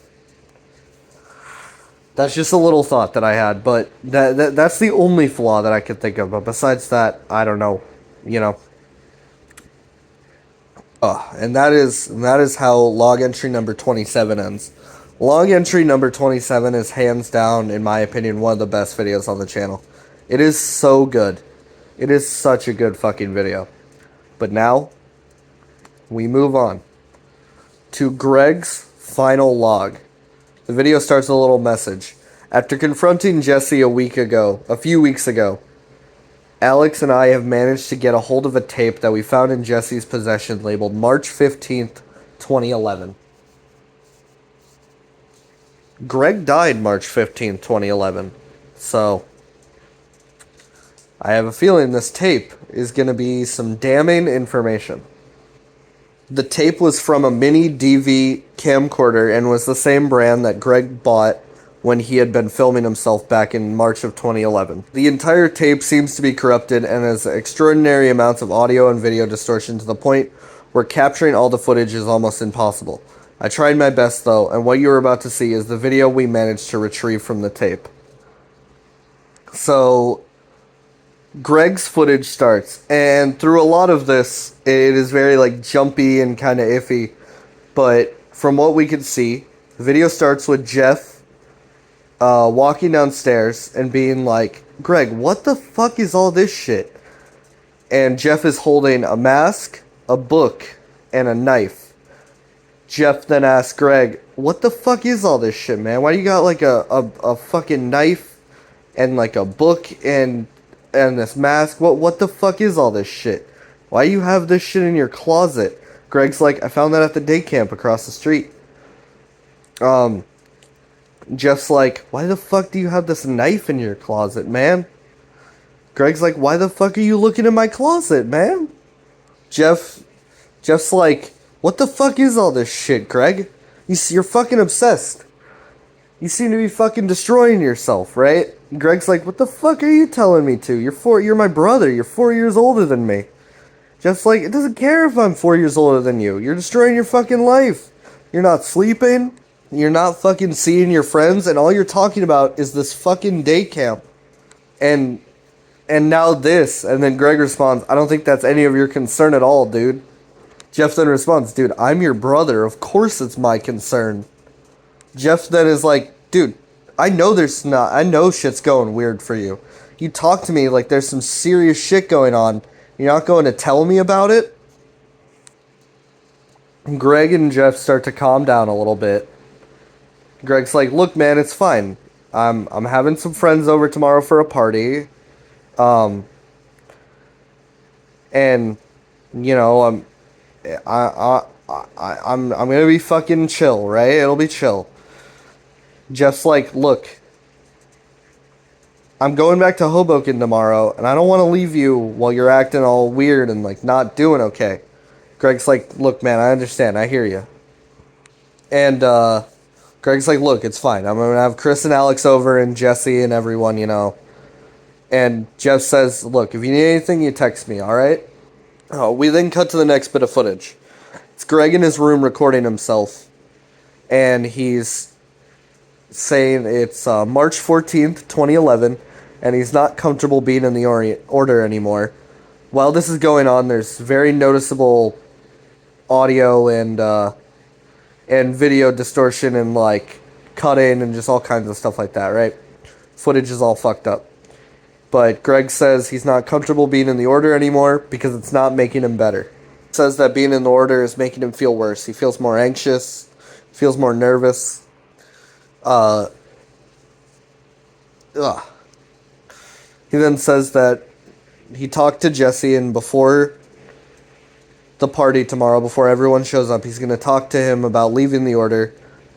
a little thought that I had, but that's the only flaw that I could think of. But besides that, I don't know, you know. And that is how log entry number 27 ends. Log entry number 27 is hands down, in my opinion, one of the best videos on the channel. It is so good. It is such a good fucking video. But now, we move on to Greg's final log. The video starts with a little message. After confronting Jesse a few weeks ago, Alex and I have managed to get a hold of a tape that we found in Jesse's possession labeled March 15th, 2011. Greg died March 15th, 2011. So, I have a feeling this tape is going to be some damning information. The tape was from a mini DV camcorder and was the same brand that Greg bought when he had been filming himself back in March of 2011. The entire tape seems to be corrupted and has extraordinary amounts of audio and video distortion to the point where capturing all the footage is almost impossible. I tried my best though, and what you're about to see is the video we managed to retrieve from the tape. So, Greg's footage starts, and through a lot of this, it is very like jumpy and kind of iffy, but from what we could see, the video starts with Jeff walking downstairs and being like, Greg, what the fuck is all this shit? And Jeff is holding a mask, a book, and a knife. Jeff then asks Greg, what the fuck is all this shit, man? Why you got like a fucking knife and like a book and this mask? What the fuck is all this shit? Why you have this shit in your closet? Greg's like, I found that at the day camp across the street. Jeff's like, why the fuck do you have this knife in your closet, man? Greg's like, why the fuck are you looking in my closet, man? Jeff's like, what the fuck is all this shit, Greg? You're fucking obsessed. You seem to be fucking destroying yourself, right? Greg's like, what the fuck are you telling me to? You're my brother. You're 4 years older than me. Jeff's like, it doesn't care if I'm 4 years older than you. You're destroying your fucking life. You're not sleeping. You're not fucking seeing your friends. And all you're talking about is this fucking day camp. And And now this. And then Greg responds, I don't think that's any of your concern at all, dude. Jeff then responds, dude, I'm your brother. Of course it's my concern. Jeff then is like, dude, I know shit's going weird for you. You talk to me like there's some serious shit going on. You're not going to tell me about it? Greg and Jeff start to calm down a little bit. Greg's like, look, man, it's fine. I'm having some friends over tomorrow for a party. And you know, I'm gonna be fucking chill, right? It'll be chill. Jeff's like, look, I'm going back to Hoboken tomorrow, and I don't want to leave you while you're acting all weird and like not doing okay. Greg's like, look, man, I understand. I hear you. And Greg's like, look, it's fine. I'm gonna have Chris and Alex over and Jesse and everyone, you know. And Jeff says, look, if you need anything, you text me, all right? We then cut to the next bit of footage. It's Greg in his room recording himself, and he's saying it's March 14th, 2011, and he's not comfortable being in the order anymore. While this is going on, there's very noticeable audio and video distortion and like cutting and just all kinds of stuff like that, right? Footage is all fucked up. But Greg says he's not comfortable being in the order anymore because it's not making him better. He says that being in the order is making him feel worse. He feels more anxious, feels more nervous. He then says that he talked to Jesse, and before the party tomorrow, before everyone shows up, he's going to talk to him about leaving the order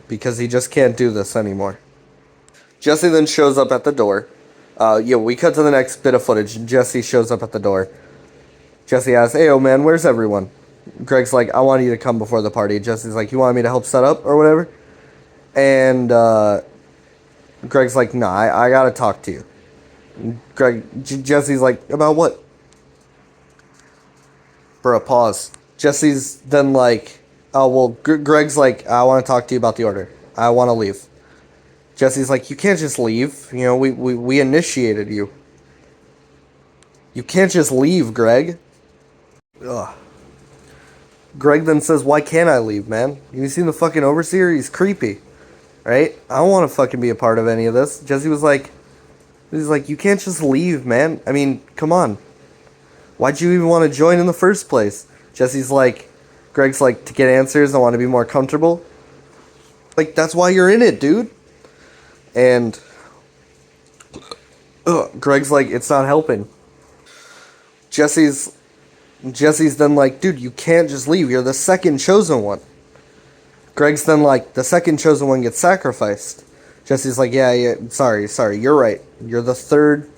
because he just can't do this anymore. Jesse then shows up at the door. We cut to the next bit of footage, and Jesse shows up at the door. Jesse asks, hey, oh man, where's everyone? Greg's like, I want you to come before the party. Jesse's like, you want me to help set up or whatever? And Greg's like, nah, I gotta talk to you. Jesse's like, about what? Bro, pause. Jesse's then like, oh, well, Greg's like, I want to talk to you about the order. I want to leave. Jesse's like, you can't just leave. You know, we initiated you. You can't just leave, Greg. Ugh. Greg then says, why can't I leave, man? You seen the fucking overseer? He's creepy. Right? I don't want to fucking be a part of any of this. Jesse was like, he's like, you can't just leave, man. I mean, come on. Why'd you even want to join in the first place? Jesse's like, Greg's like, to get answers, I want to be more comfortable. Like, that's why you're in it, dude. And Greg's like, it's not helping. Jesse's then like, dude, you can't just leave. You're the second chosen one. Greg's then like, the second chosen one gets sacrificed. Jesse's like, yeah, sorry, you're right. You're the third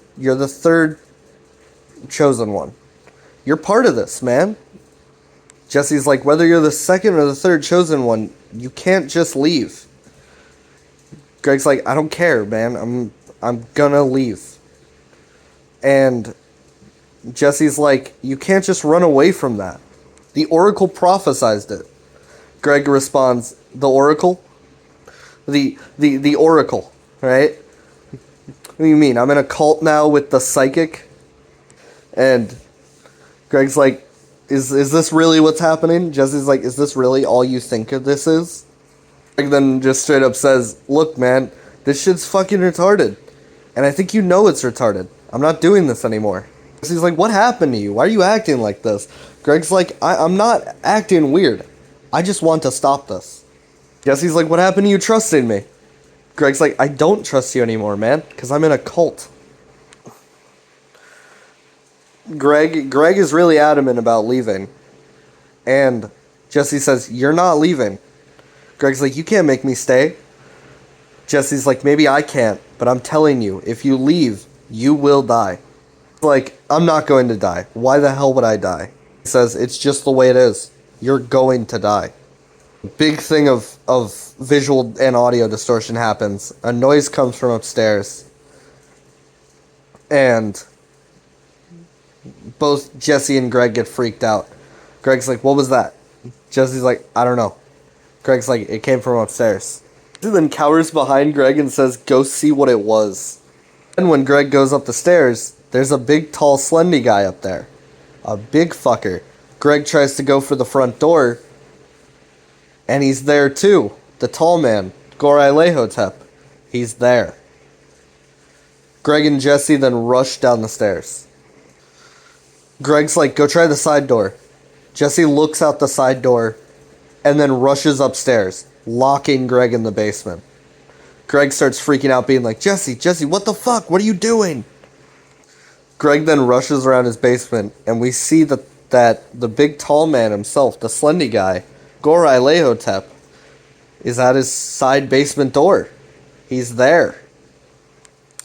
chosen one. You're part of this, man. Jesse's like, whether you're the second or the third chosen one, you can't just leave. Greg's like, I don't care, man. I'm gonna leave. And Jesse's like, you can't just run away from that. The Oracle prophesized it. Greg responds, the Oracle? The Oracle, right? What do you mean? I'm in a cult now with the psychic? And Greg's like, is this really what's happening? Jesse's like, is this really all you think of this is? Greg then just straight up says, look, man, this shit's fucking retarded. And I think you know it's retarded. I'm not doing this anymore. Jesse's like, what happened to you? Why are you acting like this? Greg's like, I'm not acting weird. I just want to stop this. Jesse's like, what happened to you trusting me? Greg's like, I don't trust you anymore, man, because I'm in a cult. Greg is really adamant about leaving. And Jesse says, you're not leaving. Greg's like, you can't make me stay. Jesse's like, maybe I can't, but I'm telling you, if you leave, you will die. Like, I'm not going to die. Why the hell would I die? He says, it's just the way it is. You're going to die. Big thing of visual and audio distortion happens. A noise comes from upstairs. And both Jesse and Greg get freaked out. Greg's like, what was that? Jesse's like, I don't know. Greg's like, it came from upstairs. He then cowers behind Greg and says, go see what it was. And when Greg goes up the stairs, There's a big, tall, slendy guy up there. A big fucker. Greg tries to go for the front door, and he's there too. The tall man, Gorai Lehotep. He's there. Greg and Jesse then rush down the stairs. Greg's like, go try the side door. Jesse looks out the side door and then rushes upstairs, locking Greg in the basement. Greg starts freaking out, being like, Jesse, what the fuck? What are you doing? Greg then rushes around his basement, and we see that the big tall man himself, the slendy guy, Gorai Lehotep, is at his side basement door. He's there.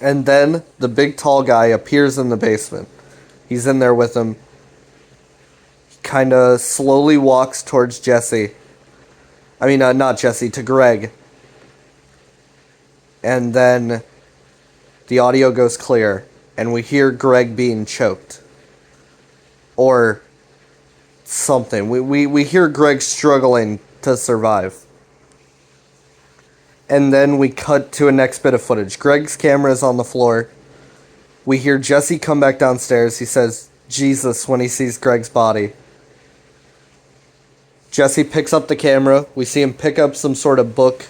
And then the big tall guy appears in the basement. He's in there with him. He kind of slowly walks towards Jesse. I mean, not Jesse, to Greg. And then the audio goes clear, and we hear Greg being choked. Or something. We hear Greg struggling to survive. And then we cut to a next bit of footage. Greg's camera is on the floor. We hear Jesse come back downstairs. He says, Jesus, when he sees Greg's body. Jesse picks up the camera. We see him pick up some sort of book.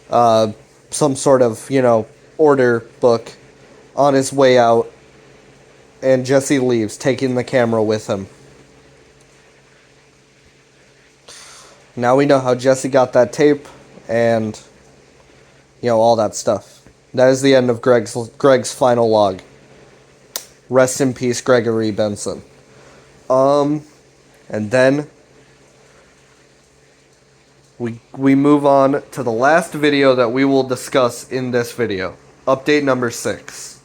Some sort of, order book on his way out. And Jesse leaves, taking the camera with him. Now we know how Jesse got that tape and, all that stuff. That is the end of Greg's final log. Rest in peace, Gregory Benson. And then we move on to the last video that we will discuss in this video. Update number 6.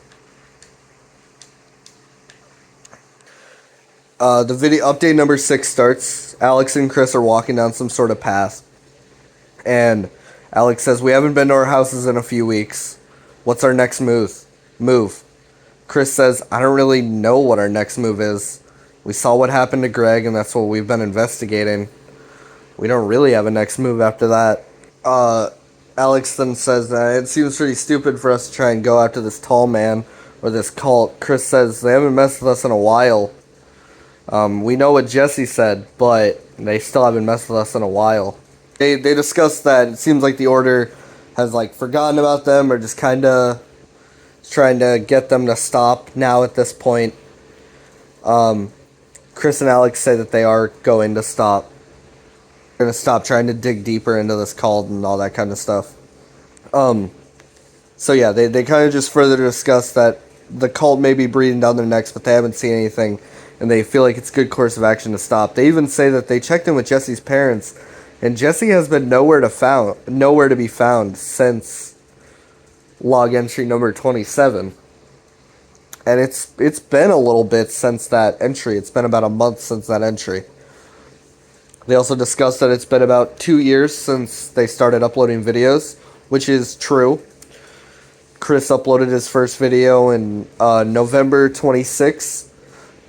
The video update number 6 starts. Alex and Chris are walking down some sort of path. And Alex says, we haven't been to our houses in a few weeks. What's our next move? Chris says, I don't really know what our next move is. We saw what happened to Greg, and that's what we've been investigating. We don't really have a next move after that. Alex then says that it seems pretty stupid for us to try and go after this tall man or this cult. Chris says they haven't messed with us in a while. We know what Jesse said, but they still haven't messed with us in a while. They discussed that it seems like the Order has forgotten about them or just kind of trying to get them to stop now at this point. Chris and Alex say that they are going to stop. They're going to stop trying to dig deeper into this cult and all that kind of stuff. So yeah, they kind of just further discuss that the cult may be breathing down their necks, but they haven't seen anything, and they feel like it's a good course of action to stop. They even say that they checked in with Jesse's parents, and Jesse has been nowhere to be found since log entry number 27. And it's been a little bit since that entry. It's been about a month since that entry. They also discussed that it's been about 2 years since they started uploading videos, which is true. Chris uploaded his first video in November 26,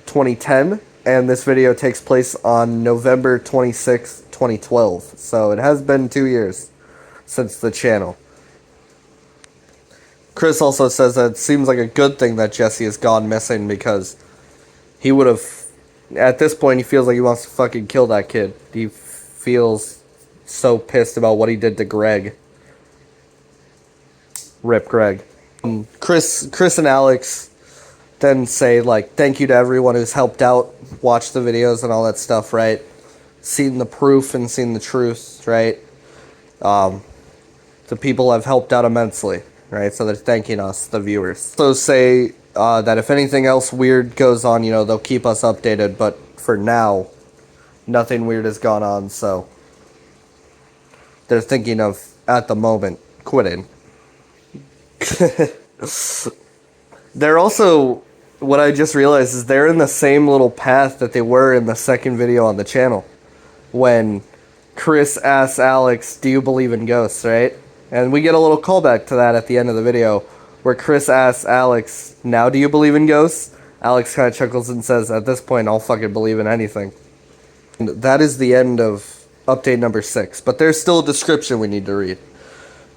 2010, and this video takes place on November 26, 2012. So it has been 2 years since the channel. Chris also says that it seems like a good thing that Jesse has gone missing because he would have, at this point, he feels like he wants to fucking kill that kid. He feels so pissed about what he did to Greg. Rip Greg. Chris and Alex then say, thank you to everyone who's helped out, watched the videos and all that stuff, right? Seen the proof and seen the truth, right? The people have helped out immensely, right? So they're thanking us, the viewers. So say that if anything else weird goes on, they'll keep us updated, but for now, nothing weird has gone on, so they're thinking of, at the moment, quitting. They're also, what I just realized is they're in the same little path that they were in the second video on the channel. When Chris asks Alex, do you believe in ghosts, right? And we get a little callback to that at the end of the video, where Chris asks Alex, now do you believe in ghosts? Alex kind of chuckles and says, at this point, I'll fucking believe in anything. And that is the end of update number 6, but there's still a description we need to read.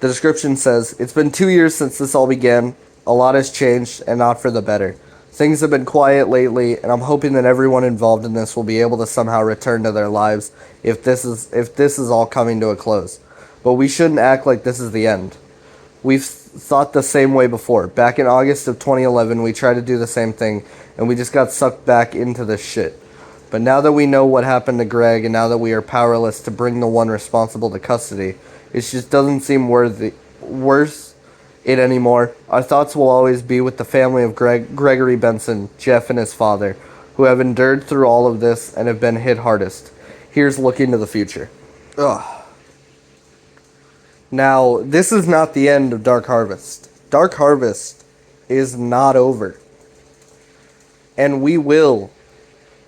The description says, it's been 2 years since this all began. A lot has changed, and not for the better. Things have been quiet lately, and I'm hoping that everyone involved in this will be able to somehow return to their lives if this is all coming to a close. But we shouldn't act like this is the end. We've thought the same way before. Back in August of 2011, we tried to do the same thing, and we just got sucked back into this shit. But now that we know what happened to Greg, and now that we are powerless to bring the one responsible to custody, it just doesn't seem worth it anymore. Our thoughts will always be with the family of Gregory Benson, Jeff, and his father, who have endured through all of this and have been hit hardest. Here's looking to the future. Ugh. Now, this is not the end of Dark Harvest. Dark Harvest is not over. And we will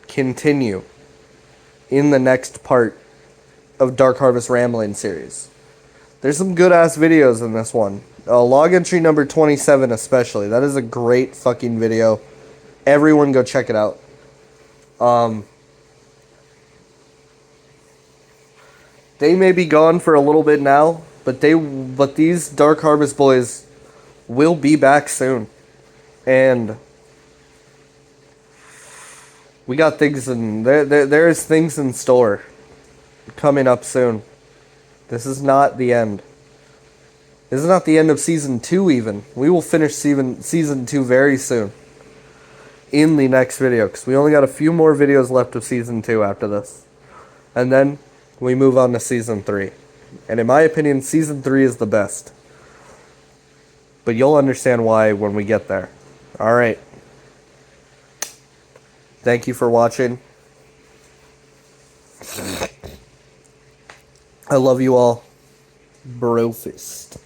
continue in the next part of Dark Harvest Rambling series. There's some good-ass videos in this one. Log entry number 27 especially. That is a great fucking video. Everyone go check it out. They may be gone for a little bit now, but these Dark Harvest boys will be back soon. And we got things in there is things in store coming up soon. This is not the end. This is not the end of Season 2 even. We will finish Season 2 very soon. In the next video. Because we only got a few more videos left of Season 2 after this. And then we move on to Season 3. And in my opinion, Season 3 is the best. But you'll understand why when we get there. Alright. Thank you for watching. I love you all. Brofist.